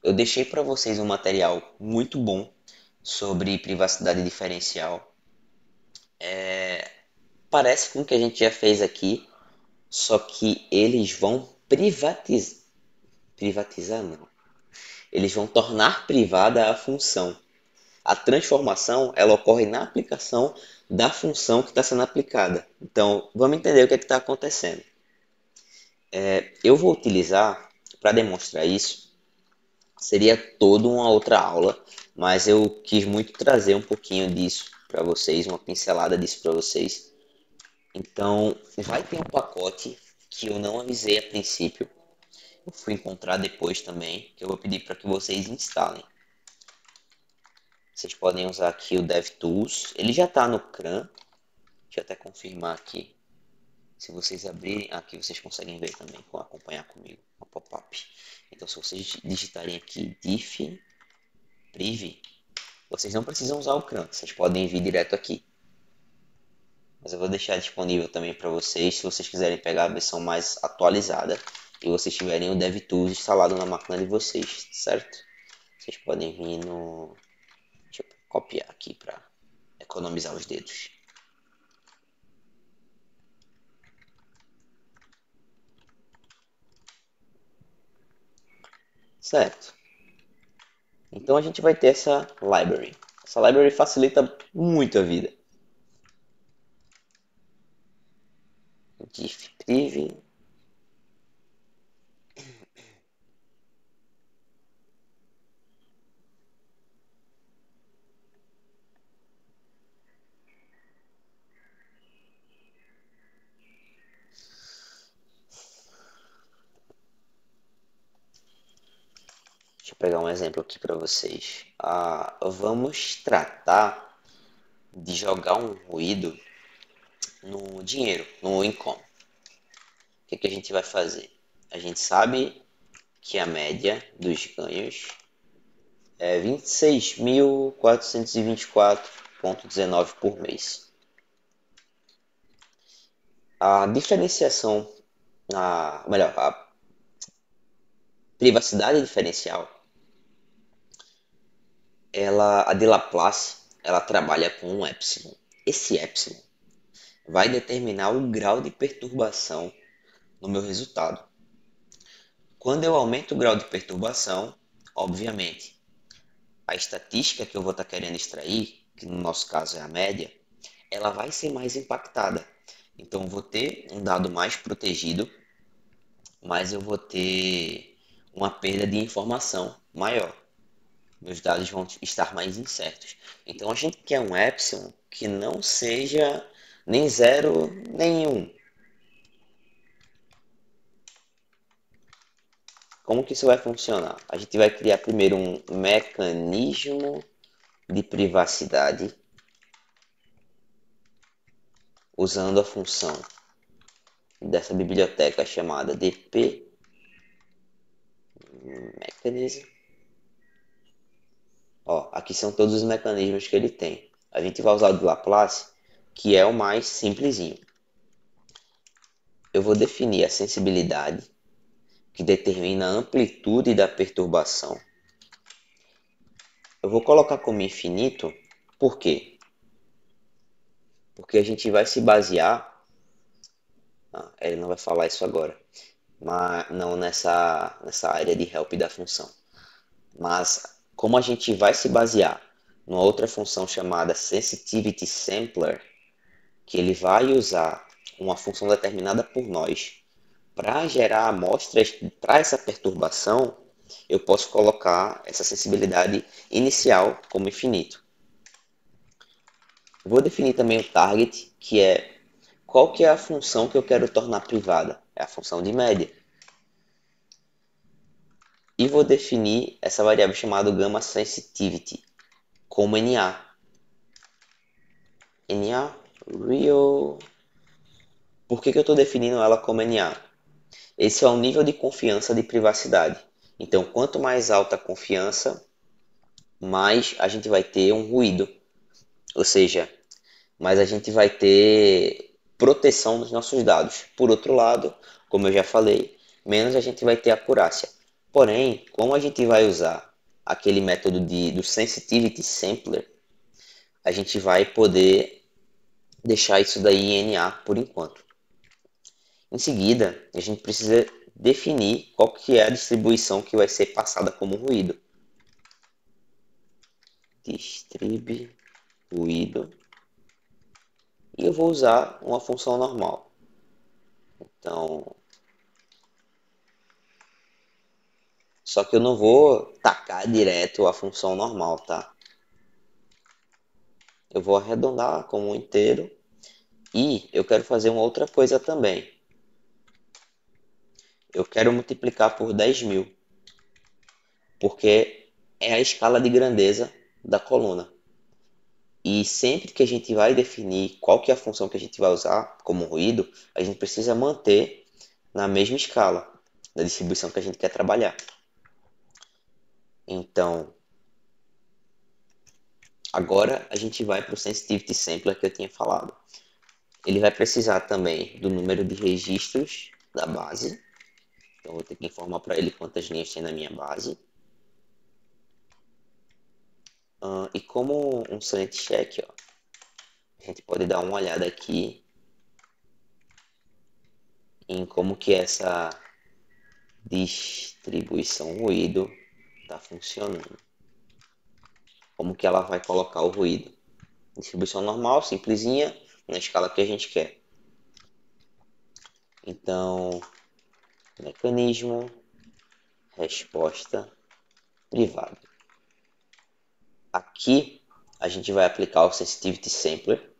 Eu deixei para vocês um material muito bom sobre privacidade diferencial. Parece com o que a gente já fez aqui, só que eles vão privatizar não. Eles vão tornar privada a função. A transformação ela ocorre na aplicação da função que está sendo aplicada. Então, vamos entender o que está acontecendo. Eu vou utilizar, para demonstrar isso, seria toda uma outra aula, mas eu quis muito trazer um pouquinho disso para vocês, uma pincelada disso para vocês. Então, vai ter um pacote que eu não avisei a princípio, eu fui encontrar depois também, que eu vou pedir para que vocês instalem. Vocês podem usar aqui o DevTools, ele já está no CRAN, deixa eu até confirmar aqui. Se vocês abrirem, aqui vocês conseguem ver também, acompanhar comigo, uma pop-up. Então, se vocês digitarem aqui diff priv, vocês não precisam usar o CRAN, vocês podem vir direto aqui. Mas eu vou deixar disponível também para vocês, se vocês quiserem pegar a versão mais atualizada e vocês tiverem o DevTools instalado na máquina de vocês, certo? Vocês podem vir no... Deixa eu copiar aqui para economizar os dedos. Certo. Então a gente vai ter essa library. Essa library facilita muito a vida. Diff priv. Deixa eu pegar um exemplo aqui para vocês. Vamos tratar de jogar um ruído no dinheiro, no income. O que a gente vai fazer? A gente sabe que a média dos ganhos é 26.424,19 por mês. A diferenciação, a privacidade diferencial, a de Laplace, ela trabalha com um epsilon. Esse epsilon vai determinar o grau de perturbação no meu resultado. Quando eu aumento o grau de perturbação, obviamente, a estatística que eu vou estar querendo extrair, que no nosso caso é a média, ela vai ser mais impactada. Então, eu vou ter um dado mais protegido, mas eu vou ter uma perda de informação maior. Meus dados vão estar mais incertos. Então, a gente quer um epsilon que não seja nem 0 nem 1. Como que isso vai funcionar? A gente vai criar primeiro um mecanismo de privacidade usando a função dessa biblioteca chamada dp mechanism. Ó, aqui são todos os mecanismos que ele tem. A gente vai usar o de Laplace, que é o mais simplesinho. Eu vou definir a sensibilidade, que determina a amplitude da perturbação. Eu vou colocar como infinito, por quê? Porque a gente vai se basear... ele não vai falar isso agora, mas não nessa área de help da função. Mas como a gente vai se basear numa outra função chamada sensitivity sampler, que ele vai usar uma função determinada por nós para gerar amostras para essa perturbação, eu posso colocar essa sensibilidade inicial como infinito. Vou definir também o target, que é qual que é a função que eu quero tornar privada. É a função de média. E vou definir essa variável chamada gamma sensitivity como NA. NA real. Por que eu estou definindo ela como NA? Esse é o nível de confiança de privacidade. Então, quanto mais alta a confiança, mais a gente vai ter um ruído. Ou seja, mais a gente vai ter proteção dos nossos dados. Por outro lado, como eu já falei, menos a gente vai ter acurácia. Porém, como a gente vai usar aquele método do Sensitivity Sampler, a gente vai poder deixar isso daí em NA por enquanto. Em seguida, a gente precisa definir qual que é a distribuição que vai ser passada como ruído. Distribuído. E eu vou usar uma função normal. Então, só que eu não vou tacar direto a função normal, tá? Eu vou arredondar como um inteiro e eu quero fazer uma outra coisa também. Eu quero multiplicar por 10.000, porque é a escala de grandeza da coluna. E sempre que a gente vai definir qual que é a função que a gente vai usar como ruído, a gente precisa manter na mesma escala da distribuição que a gente quer trabalhar. Então, agora a gente vai para o Sensitivity Sampler que eu tinha falado. Ele vai precisar também do número de registros da base. Então, vou ter que informar para ele quantas linhas tem na minha base. E como um sanity check, ó, a gente pode dar uma olhada aqui em como que essa distribuição ruído está funcionando. Como que ela vai colocar o ruído. Distribuição normal, simplesinha, na escala que a gente quer. Então, mecanismo, resposta privada. Aqui a gente vai aplicar o Sensitivity Sampler.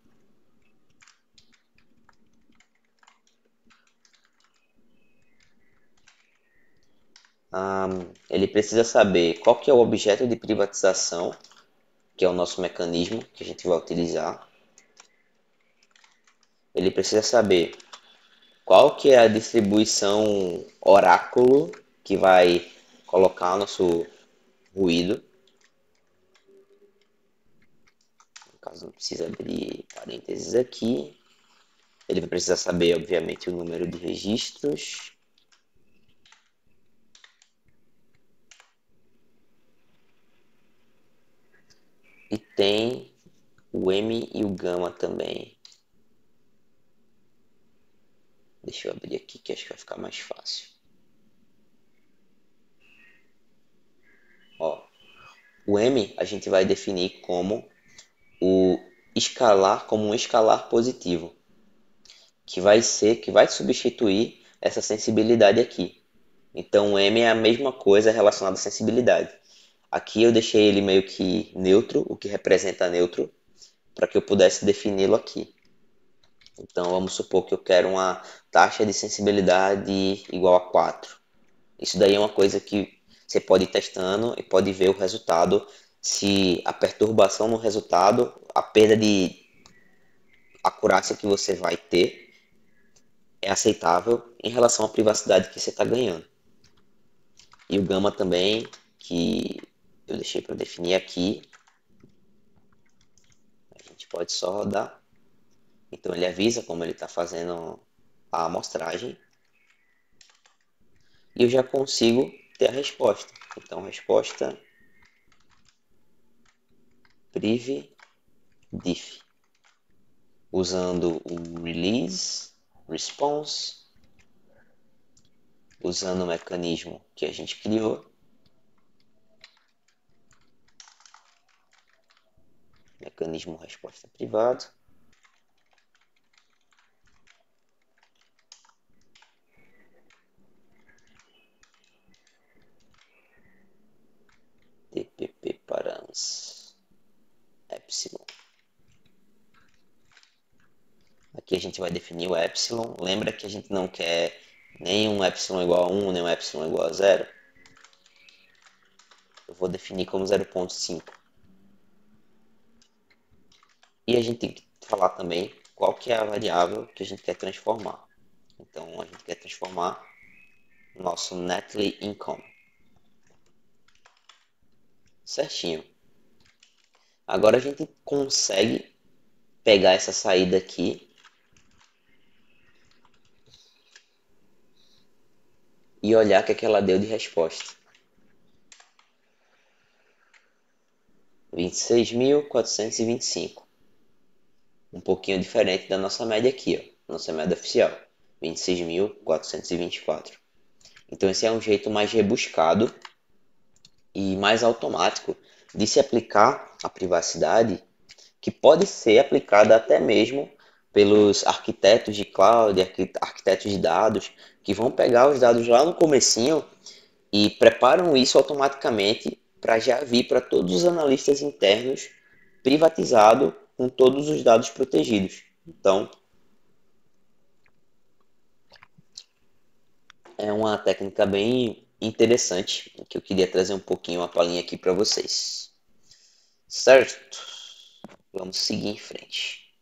Ele precisa saber qual que é o objeto de privatização, que é o nosso mecanismo que a gente vai utilizar. Ele precisa saber qual que é a distribuição oráculo que vai colocar nosso ruído. precisa abrir parênteses aqui. Ele vai precisar saber, obviamente, o número de registros. E tem o M e o gama também. Deixa eu abrir aqui que acho que vai ficar mais fácil. Ó, o M a gente vai definir como o escalar, como um escalar positivo, que vai substituir essa sensibilidade aqui. Então o M é a mesma coisa relacionada à sensibilidade. Aqui eu deixei ele meio que neutro, o que representa neutro, para que eu pudesse defini-lo aqui. Então vamos supor que eu quero uma taxa de sensibilidade igual a 4. Isso daí é uma coisa que você pode ir testando e pode ver o resultado, se a perturbação no resultado, a perda de acurácia que você vai ter é aceitável em relação à privacidade que você está ganhando. E o gama também, que eu deixei para definir aqui, a gente pode só rodar. Então ele avisa como ele está fazendo a amostragem e eu já consigo ter a resposta. Então resposta priv diff, usando o release response, usando o mecanismo que a gente criou, mecanismo resposta privado, tpp params epsilon. Aqui a gente vai definir o epsilon. Lembra que a gente não quer nem um epsilon igual a 1, nem um epsilon igual a 0. Eu vou definir como 0.5. E a gente tem que falar também qual que é a variável que a gente quer transformar. Então a gente quer transformar nosso netly income. Certinho. Agora a gente consegue pegar essa saída aqui e olhar o que ela deu de resposta. 26.425. Um pouquinho diferente da nossa média aqui, ó, nossa média oficial, 26.424. Então esse é um jeito mais rebuscado e mais automático de se aplicar a privacidade, que pode ser aplicada até mesmo pelos arquitetos de cloud, arquitetos de dados, que vão pegar os dados lá no comecinho e preparam isso automaticamente para já vir para todos os analistas internos privatizado com todos os dados protegidos. Então, é uma técnica bem interessante que eu queria trazer um pouquinho uma palhinha aqui para vocês. Certo? Vamos seguir em frente.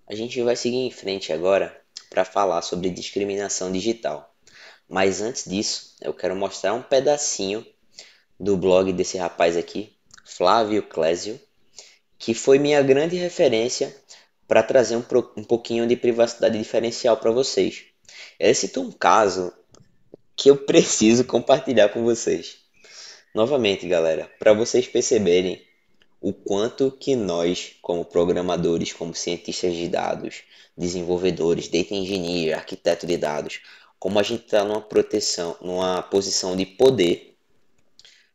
A gente vai seguir em frente agora para falar sobre discriminação digital. Mas antes disso, eu quero mostrar um pedacinho do blog desse rapaz aqui, Flávio Clésio, que foi minha grande referência para trazer um pouquinho de privacidade diferencial para vocês. Ele citou um caso que eu preciso compartilhar com vocês. Novamente, galera, para vocês perceberem o quanto que nós, como programadores, como cientistas de dados, desenvolvedores, data engineer, arquiteto de dados, como a gente está numa posição de poder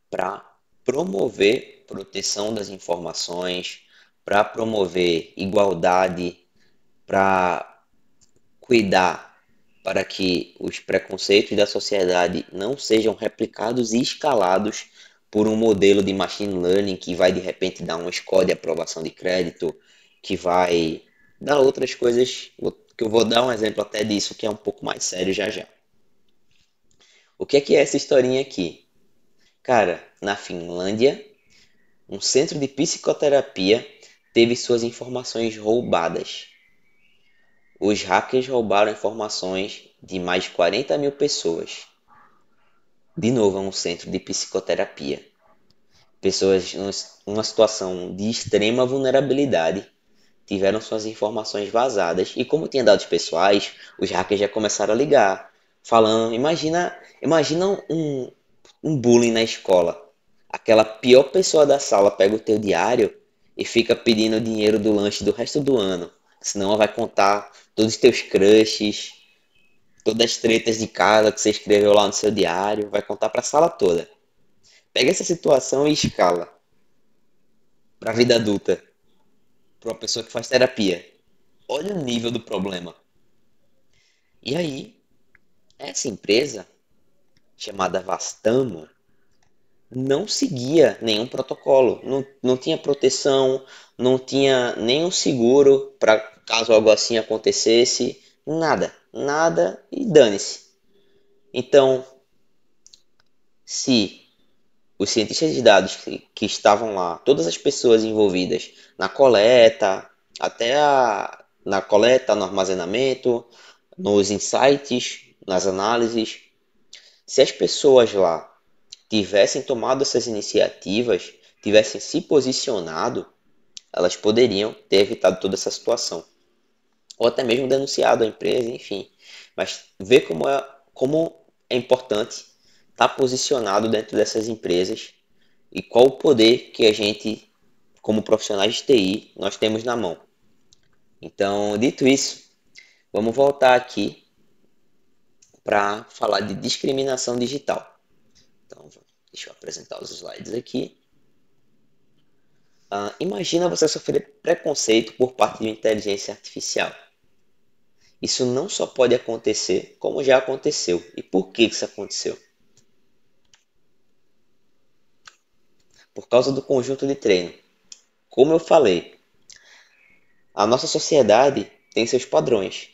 para promover proteção das informações, para promover igualdade, para cuidar para que os preconceitos da sociedade não sejam replicados e escalados por um modelo de machine learning que vai de repente dar um score de aprovação de crédito, que vai dar outras coisas, que eu vou dar um exemplo até disso que é um pouco mais sério já já. O que é essa historinha aqui? Cara, na Finlândia, um centro de psicoterapia teve suas informações roubadas. Os hackers roubaram informações de mais de 40 mil pessoas. De novo, é um centro de psicoterapia. Pessoas numa situação de extrema vulnerabilidade tiveram suas informações vazadas e como tinha dados pessoais, os hackers já começaram a ligar, falando, imagina um bullying na escola. Aquela pior pessoa da sala pega o teu diário e fica pedindo dinheiro do lanche do resto do ano. Senão ela vai contar todos os teus crushes, todas as tretas de casa que você escreveu lá no seu diário, vai contar para a sala toda. Pega essa situação e escala para a vida adulta, para uma pessoa que faz terapia. Olha o nível do problema. E aí, essa empresa, chamada Vastamo, não seguia nenhum protocolo, não tinha proteção, não tinha nenhum seguro para caso algo assim acontecesse, nada e dane-se. Então, se os cientistas de dados que estavam lá, todas as pessoas envolvidas na coleta, na coleta, no armazenamento, nos insights, nas análises, se as pessoas lá tivessem tomado essas iniciativas, tivessem se posicionado, elas poderiam ter evitado toda essa situação. Ou até mesmo denunciado a empresa, enfim. Mas ver como é importante estar posicionado dentro dessas empresas e qual o poder que a gente, como profissionais de TI, nós temos na mão. Então, dito isso, vamos voltar aqui para falar de discriminação digital. Então, deixa eu apresentar os slides aqui. Imagina você sofrer preconceito por parte de uma inteligência artificial. Isso não só pode acontecer, como já aconteceu. E por que isso aconteceu? Por causa do conjunto de treino. Como eu falei, a nossa sociedade tem seus padrões.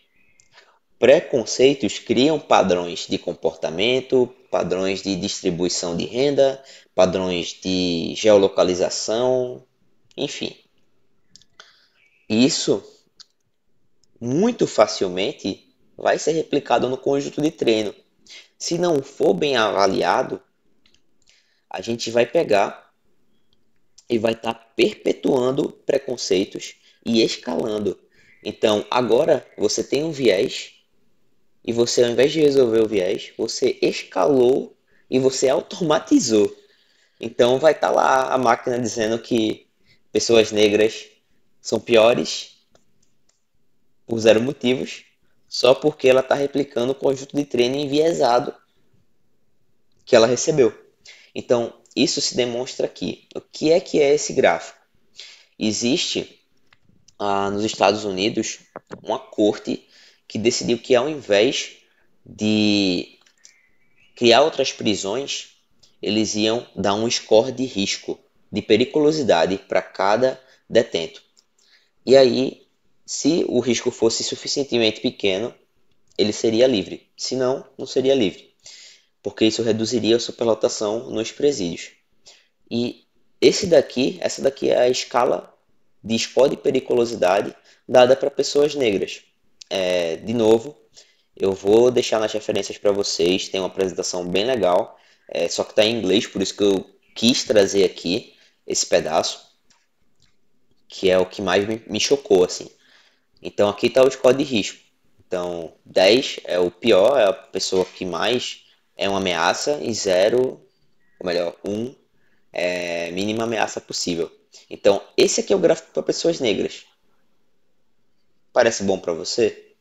Preconceitos criam padrões de comportamento, padrões de distribuição de renda, padrões de geolocalização, enfim. Isso muito facilmente vai ser replicado no conjunto de treino. Se não for bem avaliado, a gente vai pegar e vai estar perpetuando preconceitos e escalando. Então, agora você tem um viés e você, ao invés de resolver o viés, você escalou e você automatizou. Então, vai estar lá a máquina dizendo que pessoas negras são piores por zero motivos, só porque ela está replicando o conjunto de treino enviesado que ela recebeu. Então, isso se demonstra aqui. O que é esse gráfico? Existe nos Estados Unidos uma corte que decidiu que ao invés de criar outras prisões, eles iam dar um score de risco, de periculosidade para cada detento. E aí, se o risco fosse suficientemente pequeno, ele seria livre. Se não, não seria livre, porque isso reduziria a superlotação nos presídios. E essa daqui é a escala de score de periculosidade dada para pessoas negras. De novo, eu vou deixar nas referências para vocês, tem uma apresentação bem legal, só que está em inglês, por isso que eu quis trazer aqui esse pedaço, que é o que mais me chocou, assim. Então aqui está o score de risco. Então 10 é o pior, é a pessoa que mais é uma ameaça, e 0, ou melhor, 1 é a mínima ameaça possível. Então esse aqui é o gráfico para pessoas negras. Parece bom para você?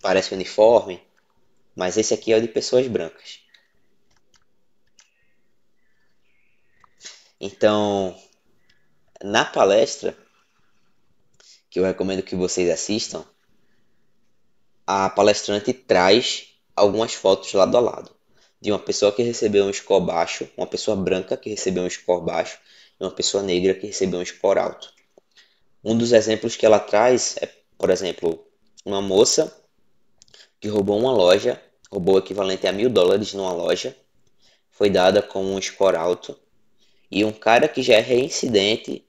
Parece uniforme? Mas esse aqui é o de pessoas brancas. Então, na palestra, que eu recomendo que vocês assistam, a palestrante traz algumas fotos lado a lado de uma pessoa que recebeu um score baixo, uma pessoa branca que recebeu um score baixo e uma pessoa negra que recebeu um score alto. Um dos exemplos que ela traz é, por exemplo, uma moça que roubou uma loja, roubou o equivalente a US$ 1.000 numa loja, foi dada com um score alto, e um cara que já é reincidente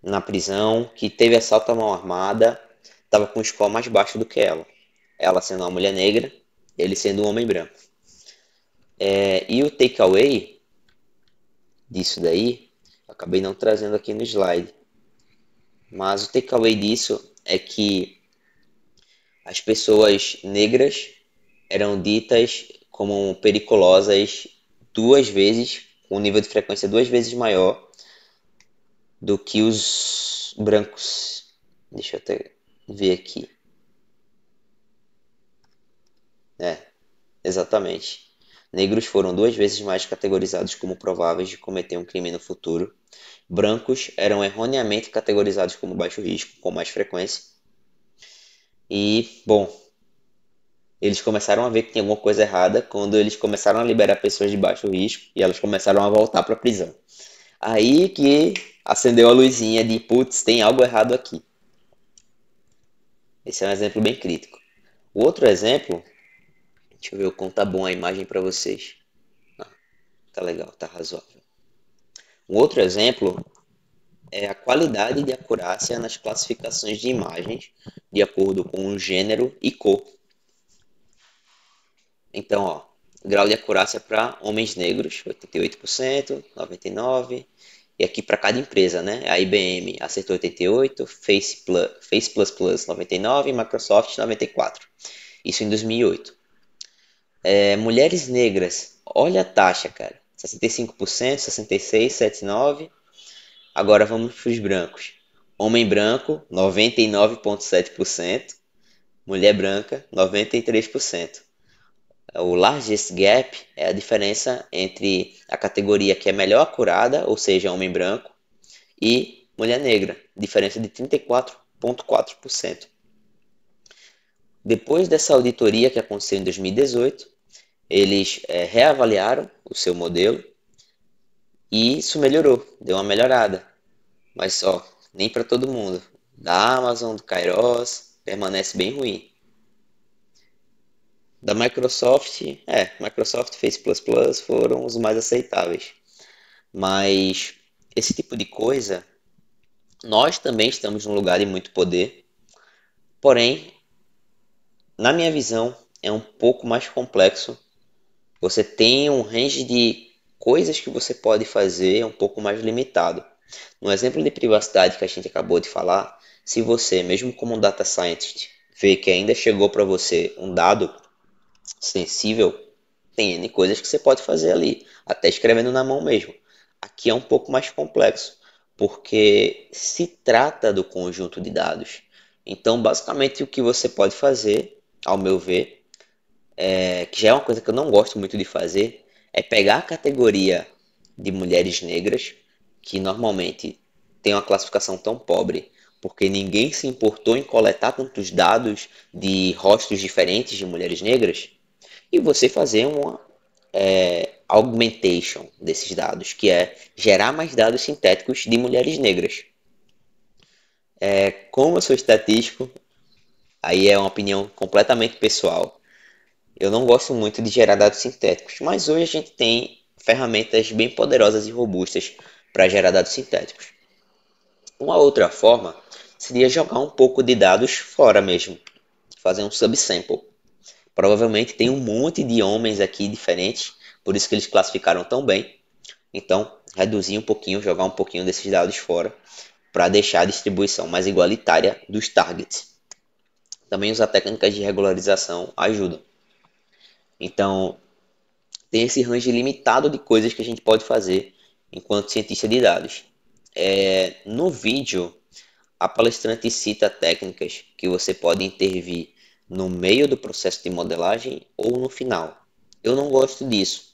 na prisão, que teve assalto à mão armada, estava com um score mais baixo do que ela. Ela sendo uma mulher negra, ele sendo um homem branco. E o takeaway disso daí, eu acabei não trazendo aqui no slide. Mas o takeaway disso é que as pessoas negras eram ditas como periculosas duas vezes, com um nível de frequência duas vezes maior do que os brancos. Deixa eu até ver aqui. É, exatamente. Negros foram duas vezes mais categorizados como prováveis de cometer um crime no futuro. Brancos eram erroneamente categorizados como baixo risco, com mais frequência. E, bom, eles começaram a ver que tinha alguma coisa errada quando eles começaram a liberar pessoas de baixo risco e elas começaram a voltar para a prisão. Aí que acendeu a luzinha de, putz, tem algo errado aqui. Esse é um exemplo bem crítico. O outro exemplo, deixa eu ver como tá bom a imagem para vocês. Ah, tá legal, tá razoável. Um outro exemplo é a qualidade de acurácia nas classificações de imagens de acordo com o gênero e cor. Então, ó, grau de acurácia para homens negros, 88%, 99%. E aqui para cada empresa, né? A IBM acertou 88%, Face++ 99% e Microsoft 94%. Isso em 2008. Mulheres negras, olha a taxa, cara. 65%, 66%, 79%. Agora vamos para os brancos. Homem branco, 99,7%. Mulher branca, 93%. O largest gap é a diferença entre a categoria que é melhor acurada, ou seja, homem branco, e mulher negra, diferença de 34,4%. Depois dessa auditoria que aconteceu em 2018, eles reavaliaram o seu modelo e isso melhorou, deu uma melhorada. Mas só, nem para todo mundo. Da Amazon, do Kairos, permanece bem ruim. Da Microsoft, Microsoft Face++ foram os mais aceitáveis. Mas esse tipo de coisa, nós também estamos num lugar de muito poder, porém, na minha visão, é um pouco mais complexo. Você tem um range de coisas que você pode fazer um pouco mais limitado. No exemplo de privacidade que a gente acabou de falar, se você, mesmo como um data scientist, vê que ainda chegou para você um dado sensível, tem N coisas que você pode fazer ali, até escrevendo na mão mesmo. Aqui é um pouco mais complexo, porque se trata do conjunto de dados. Então, basicamente, o que você pode fazer, ao meu ver, que já é uma coisa que eu não gosto muito de fazer, é pegar a categoria de mulheres negras, que normalmente tem uma classificação tão pobre, porque ninguém se importou em coletar tantos dados de rostos diferentes de mulheres negras, e você fazer uma augmentation desses dados, que é gerar mais dados sintéticos de mulheres negras. Como eu sou estatístico, aí é uma opinião completamente pessoal. Eu não gosto muito de gerar dados sintéticos, mas hoje a gente tem ferramentas bem poderosas e robustas para gerar dados sintéticos. Uma outra forma seria jogar um pouco de dados fora mesmo, fazer um subsample. Provavelmente tem um monte de homens aqui diferentes, por isso que eles classificaram tão bem. Então, reduzir um pouquinho, jogar um pouquinho desses dados fora, para deixar a distribuição mais igualitária dos targets. Também usar técnicas de regularização ajudam. Então, tem esse range limitado de coisas que a gente pode fazer enquanto cientista de dados. No vídeo, a palestrante cita técnicas que você pode intervir no meio do processo de modelagem ou no final. Eu não gosto disso,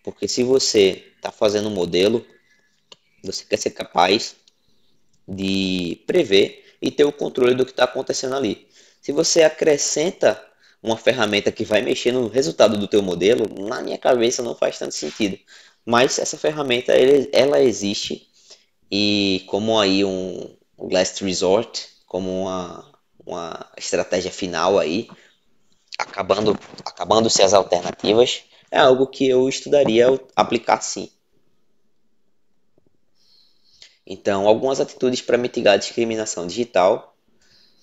porque se você está fazendo um modelo, você quer ser capaz de prever e ter o controle do que está acontecendo ali. Se você acrescenta uma ferramenta que vai mexer no resultado do teu modelo, na minha cabeça não faz tanto sentido. Mas essa ferramenta ela existe e como aí um last resort, como uma estratégia final aí, acabando-se as alternativas, é algo que eu estudaria aplicar sim. Então, algumas atitudes para mitigar a discriminação digital: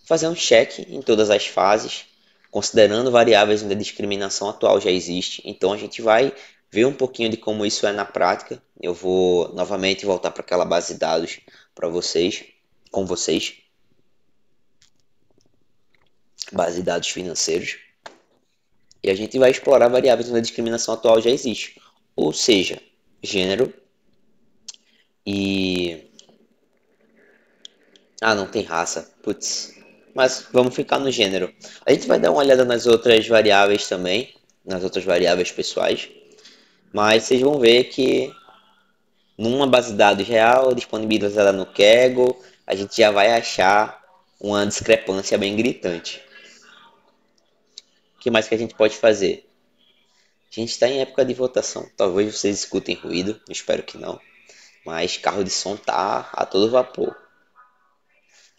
fazer um check em todas as fases, considerando variáveis onde a discriminação atual já existe. Então, a gente vai ver um pouquinho de como isso é na prática. Eu vou novamente voltar para aquela base de dados para vocês, com vocês, base de dados financeiros, e a gente vai explorar variáveis onde a discriminação atual já existe, ou seja, gênero e não tem raça, putz. Mas vamos ficar no gênero. A gente vai dar uma olhada nas outras variáveis também, nas outras variáveis pessoais, mas vocês vão ver que numa base de dados real, disponibilizada no Kaggle, a gente já vai achar uma discrepância bem gritante. O que mais que a gente pode fazer? A gente está em época de votação, talvez vocês escutem ruído, espero que não, mas carro de som tá a todo vapor.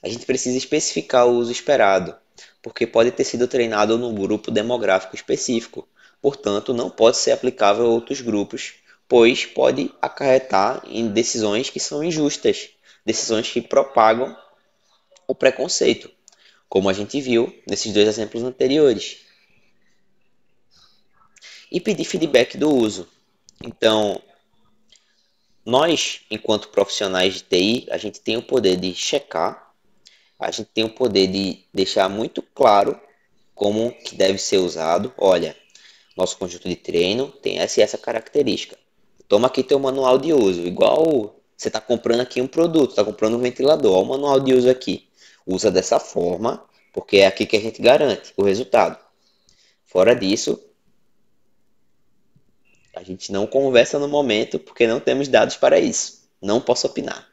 A gente precisa especificar o uso esperado, porque pode ter sido treinado num grupo demográfico específico, portanto não pode ser aplicável a outros grupos, pois pode acarretar em decisões que são injustas, decisões que propagam o preconceito, como a gente viu nesses dois exemplos anteriores. E pedir feedback do uso. Então, nós, enquanto profissionais de TI, a gente tem o poder de checar, a gente tem o poder de deixar muito claro como que deve ser usado. Olha, nosso conjunto de treino tem essa e essa característica. Toma aqui teu manual de uso, igual você está comprando aqui um produto, está comprando um ventilador, olha o manual de uso aqui. Usa dessa forma, porque é aqui que a gente garante o resultado. Fora disso, a gente não conversa no momento porque não temos dados para isso. Não posso opinar.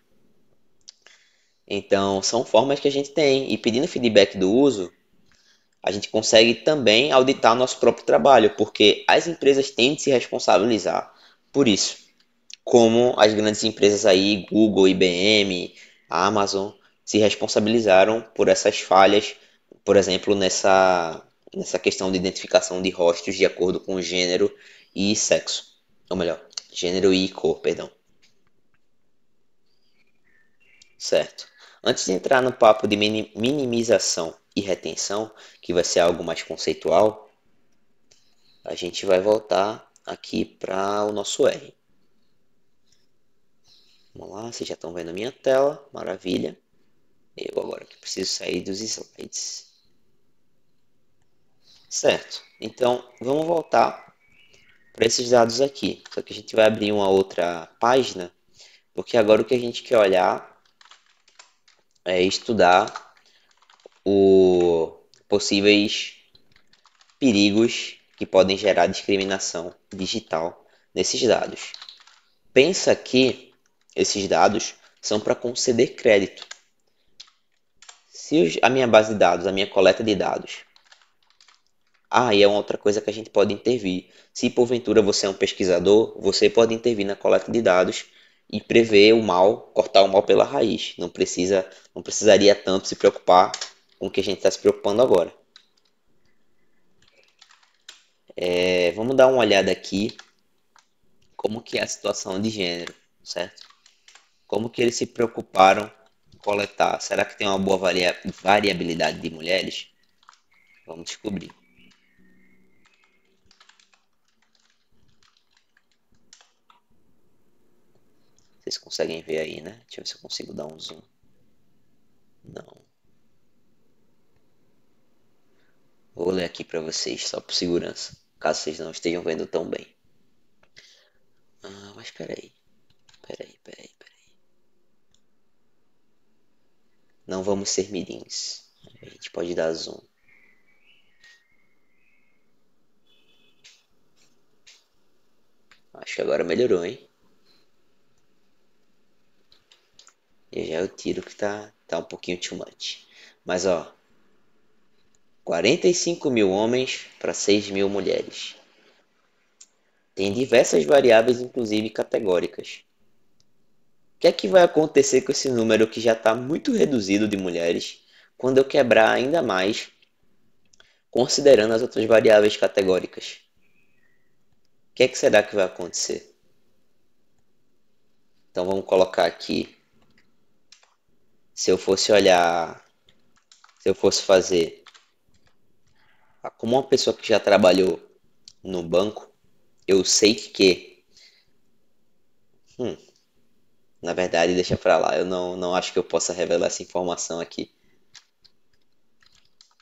Então, são formas que a gente tem. E pedindo feedback do uso, a gente consegue também auditar nosso próprio trabalho, porque as empresas têm de se responsabilizar por isso. Como as grandes empresas aí, Google, IBM, Amazon, se responsabilizaram por essas falhas, por exemplo, nessa questão de identificação de rostos de acordo com gênero e sexo. Ou melhor, gênero e cor, perdão. Certo. Antes de entrar no papo de minimização e retenção, que vai ser algo mais conceitual, a gente vai voltar aqui para o nosso R. Vamos lá, vocês já estão vendo a minha tela, maravilha. Eu agora que preciso sair dos slides. Certo, então vamos voltar para esses dados aqui. Só que a gente vai abrir uma outra página, porque agora o que a gente quer olhar é estudar os possíveis perigos que podem gerar discriminação digital nesses dados. Pensa que esses dados são para conceder crédito. Se a minha base de dados, a minha coleta de dados. E é uma outra coisa que a gente pode intervir. Se porventura você é um pesquisador, você pode intervir na coleta de dados e prever o mal, cortar o mal pela raiz. Não precisaria tanto se preocupar com o que a gente está se preocupando agora. Vamos dar uma olhada aqui como que é a situação de gênero, certo? Como que eles se preocuparam em coletar? Será que tem uma boa variabilidade de mulheres? Vamos descobrir. Vocês conseguem ver aí, né? Deixa eu ver se eu consigo dar um zoom. Não. Vou ler aqui para vocês, só por segurança, caso vocês não estejam vendo tão bem. Mas peraí. Não vamos ser mirins. A gente pode dar zoom. Acho que agora melhorou, hein? E já eu tiro que tá um pouquinho too much. Mas ó, 45 mil homens para 6 mil mulheres. Tem diversas variáveis, inclusive categóricas. O que é que vai acontecer com esse número que já está muito reduzido de mulheres quando eu quebrar ainda mais, considerando as outras variáveis categóricas? O que é que será que vai acontecer? Então vamos colocar aqui, se eu fosse olhar, se eu fosse fazer como uma pessoa que já trabalhou no banco, Eu sei que, na verdade, deixa pra lá, eu não acho que eu possa revelar essa informação aqui.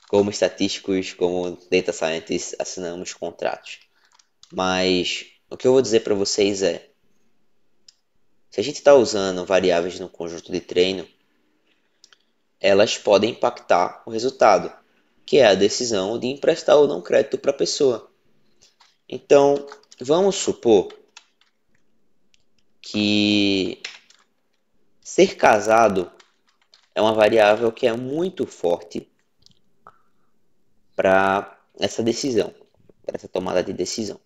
Como estatísticos, como data scientists, assinamos contratos. Mas o que eu vou dizer para vocês é, se a gente está usando variáveis no conjunto de treino, elas podem impactar o resultado, que é a decisão de emprestar ou não crédito para a pessoa. Então, vamos supor que ser casado é uma variável que é muito forte para essa decisão, para essa tomada de decisão.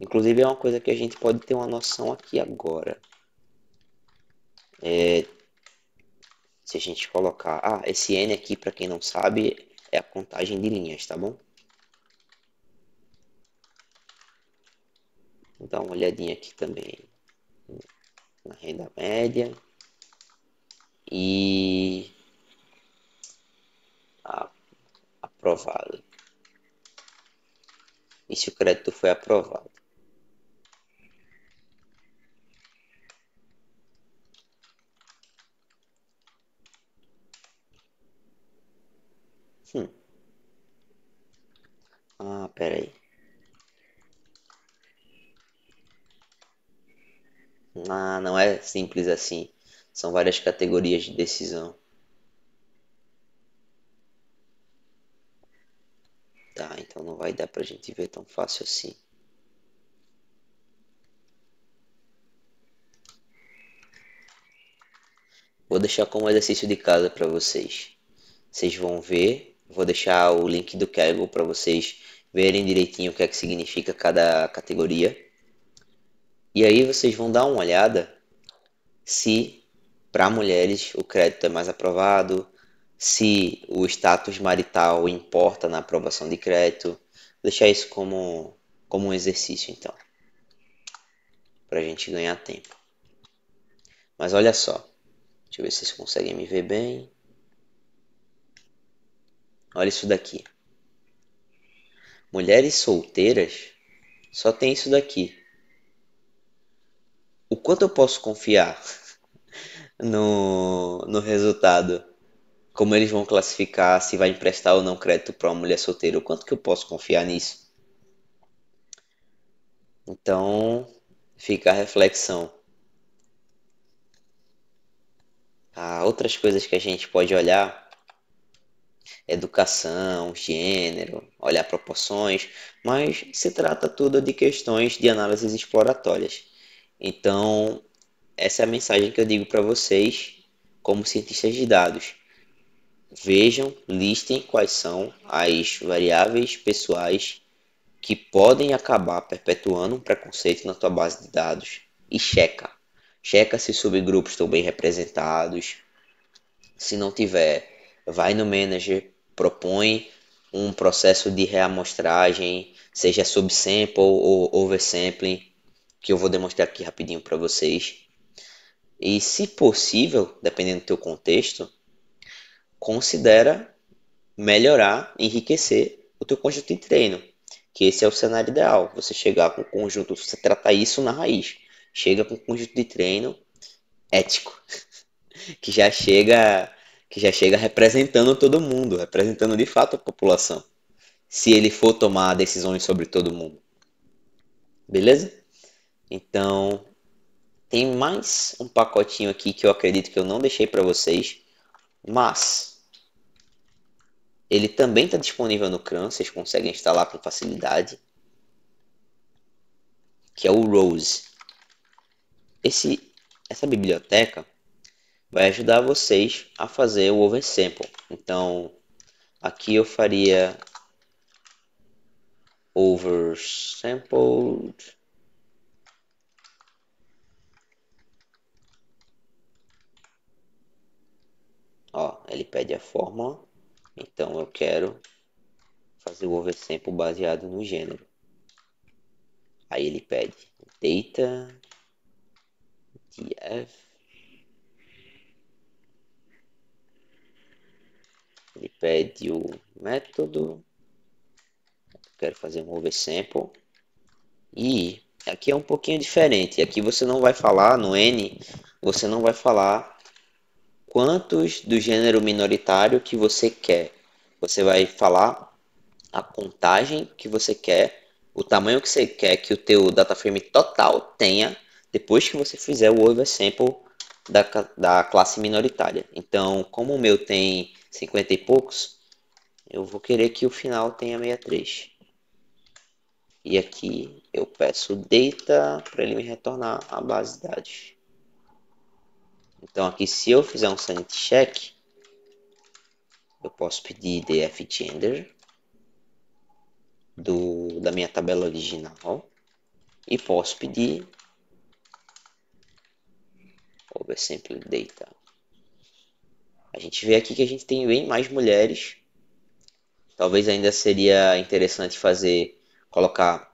Inclusive é uma coisa que a gente pode ter uma noção aqui agora. Se a gente colocar, esse n aqui, para quem não sabe, é a contagem de linhas, tá bom? Vou dar uma olhadinha aqui também na renda média e aprovado. E se o crédito foi aprovado? Hum, pera aí. Não é simples assim. São várias categorias de decisão. Tá, então não vai dar pra gente ver tão fácil assim. Vou deixar como exercício de casa para vocês. Vocês vão ver, vou deixar o link do Kaggle para vocês verem direitinho o que é que significa cada categoria. E aí vocês vão dar uma olhada se para mulheres o crédito é mais aprovado, se o status marital importa na aprovação de crédito. Vou deixar isso como um exercício então, para a gente ganhar tempo. Mas olha só, deixa eu ver se vocês conseguem me ver bem. Olha isso daqui. Mulheres solteiras só tem isso daqui. O quanto eu posso confiar no resultado? Como eles vão classificar se vai emprestar ou não crédito para uma mulher solteira? O quanto que eu posso confiar nisso? Então, fica a reflexão. Outras coisas que a gente pode olhar, educação, gênero, olhar proporções, mas se trata tudo de questões de análises exploratórias. Então, essa é a mensagem que eu digo para vocês como cientistas de dados. Vejam, listem quais são as variáveis pessoais que podem acabar perpetuando um preconceito na tua base de dados e checa. Checa se os subgrupos estão bem representados. Se não tiver, vai no manager, propõe um processo de reamostragem, seja subsample ou oversampling, que eu vou demonstrar aqui rapidinho para vocês. E se possível, dependendo do teu contexto, considera melhorar, enriquecer o teu conjunto de treino, que esse é o cenário ideal. Você chegar com um conjunto, você tratar isso na raiz. Chega com um conjunto de treino ético, que já chega que já chega representando todo mundo, representando de fato a população, se ele for tomar decisões sobre todo mundo. Beleza? Então, tem mais um pacotinho aqui que eu acredito que eu não deixei para vocês, mas ele também está disponível no CRAN, vocês conseguem instalar com facilidade, que é o Rose. Essa biblioteca vai ajudar vocês a fazer o oversample. Então, aqui eu faria oversampled. Ó, ele pede a fórmula. Então, eu quero fazer o oversample baseado no gênero. Aí ele pede data, df. Ele pede o método Quero fazer um oversample. E aqui é um pouquinho diferente. Aqui você não vai falar, no N, você não vai falar quantos do gênero minoritário que você quer. Você vai falar a contagem que você quer, o tamanho que você quer que o teu dataframe total tenha depois que você fizer o oversample da classe minoritária. Então, como o meu tem 50 e poucos, eu vou querer que o final tenha 63. E aqui eu peço data para ele me retornar a base de dados. Então aqui, se eu fizer um sanity check, eu posso pedir dfgender da minha tabela original e posso pedir oversample data. A gente vê aqui que a gente tem bem mais mulheres. Talvez ainda seria interessante colocar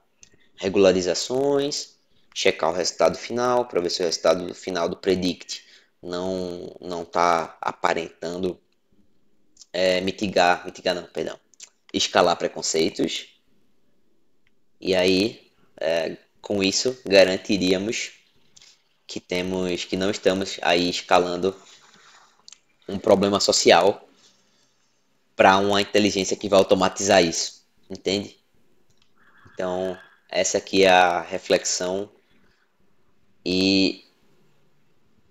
regularizações, checar o resultado final para ver se o resultado final do predict não está aparentando mitigar não, perdão, escalar preconceitos. E aí, com isso, garantiríamos que não estamos aí escalando um problema social para uma inteligência que vai automatizar isso, entende? Então, essa aqui é a reflexão e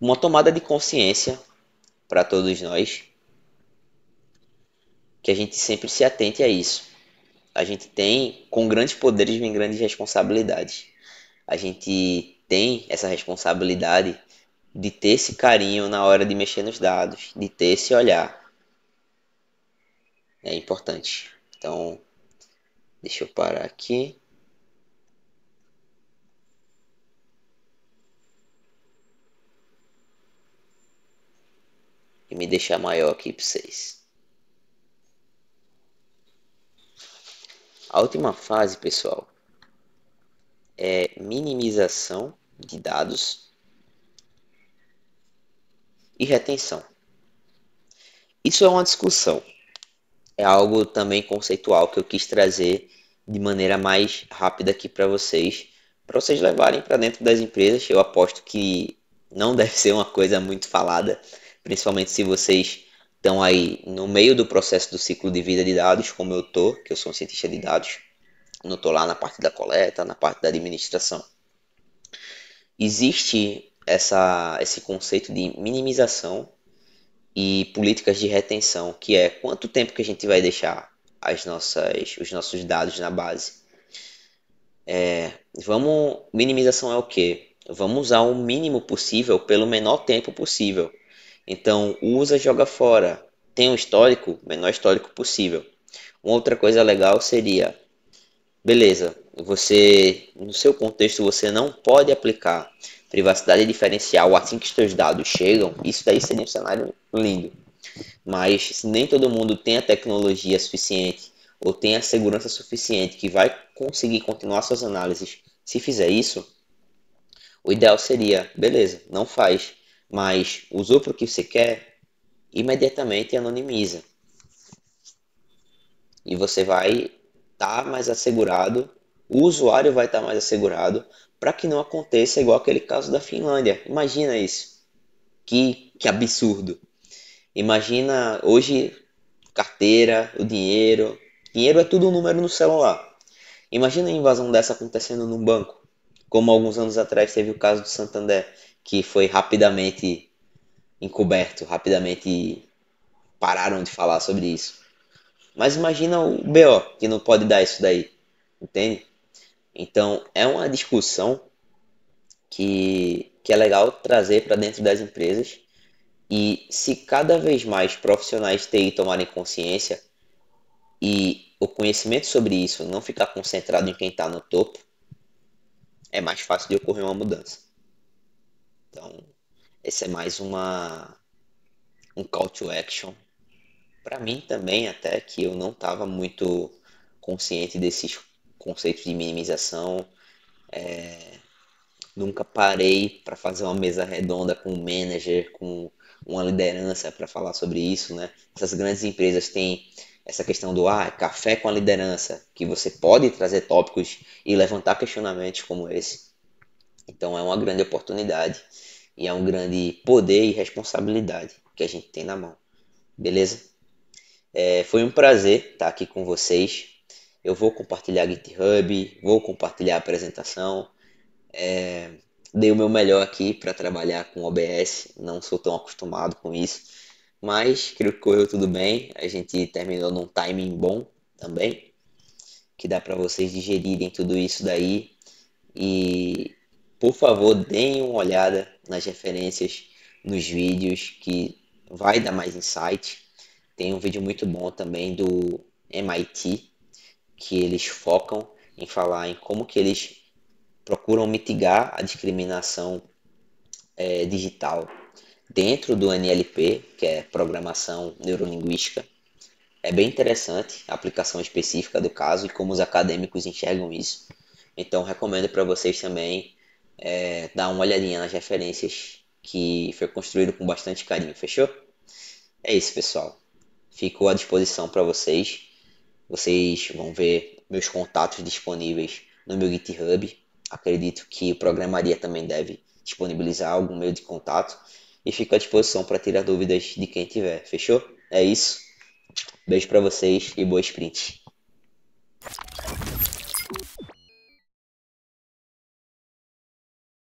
uma tomada de consciência para todos nós, que a gente sempre se atente a isso. A gente tem, com grandes poderes vem grandes responsabilidades. A gente tem essa responsabilidade de ter esse carinho na hora de mexer nos dados, de ter esse olhar. É importante. Então, deixa eu parar aqui e me deixar maior aqui para vocês. A última fase, pessoal, é minimização de dados e retenção. Isso é uma discussão. É algo também conceitual que eu quis trazer de maneira mais rápida aqui para vocês levarem para dentro das empresas. Eu aposto que não deve ser uma coisa muito falada, principalmente se vocês estão aí no meio do processo do ciclo de vida de dados, como eu tô, que eu sou um cientista de dados, não estou lá na parte da coleta, na parte da administração. Existe esse conceito de minimização e políticas de retenção, que é quanto tempo que a gente vai deixar os nossos dados na base. Minimização é o quê? Vamos usar o mínimo possível pelo menor tempo possível. Então, usa, joga fora. Tem um histórico, menor histórico possível. Uma outra coisa legal seria, beleza, no seu contexto, você não pode aplicar privacidade diferencial assim que os seus dados chegam. Isso daí seria um cenário lindo. Mas se nem todo mundo tem a tecnologia suficiente ou tem a segurança suficiente que vai conseguir continuar suas análises, se fizer isso, o ideal seria, beleza, não faz, mas usou para o que você quer, imediatamente anonimiza. E você vai estar mais assegurado, o usuário vai estar mais assegurado para que não aconteça igual aquele caso da Finlândia. Imagina isso. Que absurdo. Imagina hoje carteira, o dinheiro. Dinheiro é tudo um número no celular. Imagina a invasão dessa acontecendo num banco, como alguns anos atrás teve o caso do Santander, que foi rapidamente encoberto, rapidamente pararam de falar sobre isso. Mas imagina o BO, que não pode dar isso daí, entende? Então é uma discussão que é legal trazer para dentro das empresas e se cada vez mais profissionais de TI tomarem consciência, e o conhecimento sobre isso não ficar concentrado em quem está no topo, é mais fácil de ocorrer uma mudança. Então, esse é mais um call to action. Para mim também, até que eu não estava muito consciente desses conceitos de minimização, nunca parei para fazer uma mesa redonda com um manager, com uma liderança para falar sobre isso, né? Essas grandes empresas têm essa questão do café com a liderança, que você pode trazer tópicos e levantar questionamentos como esse. Então é uma grande oportunidade e é um grande poder e responsabilidade que a gente tem na mão. Beleza? Foi um prazer estar aqui com vocês. Eu vou compartilhar GitHub, vou compartilhar a apresentação. Dei o meu melhor aqui para trabalhar com OBS, não sou tão acostumado com isso, mas creio que correu tudo bem. A gente terminou num timing bom também, que dá para vocês digerirem tudo isso daí. E por favor, deem uma olhada nas referências nos vídeos que vai dar mais insight. Tem um vídeo muito bom também do MIT, que eles focam em falar em como que eles procuram mitigar a discriminação digital dentro do NLP, que é Programação Neurolinguística. É bem interessante a aplicação específica do caso e como os acadêmicos enxergam isso. Então, recomendo para vocês também dar uma olhadinha nas referências que foi construído com bastante carinho, fechou? É isso, pessoal. Fico à disposição para vocês. Vocês vão ver meus contatos disponíveis no meu GitHub. Acredito que o Programaria também deve disponibilizar algum meio de contato. E fico à disposição para tirar dúvidas de quem tiver. Fechou? É isso. Beijo para vocês e boa sprint.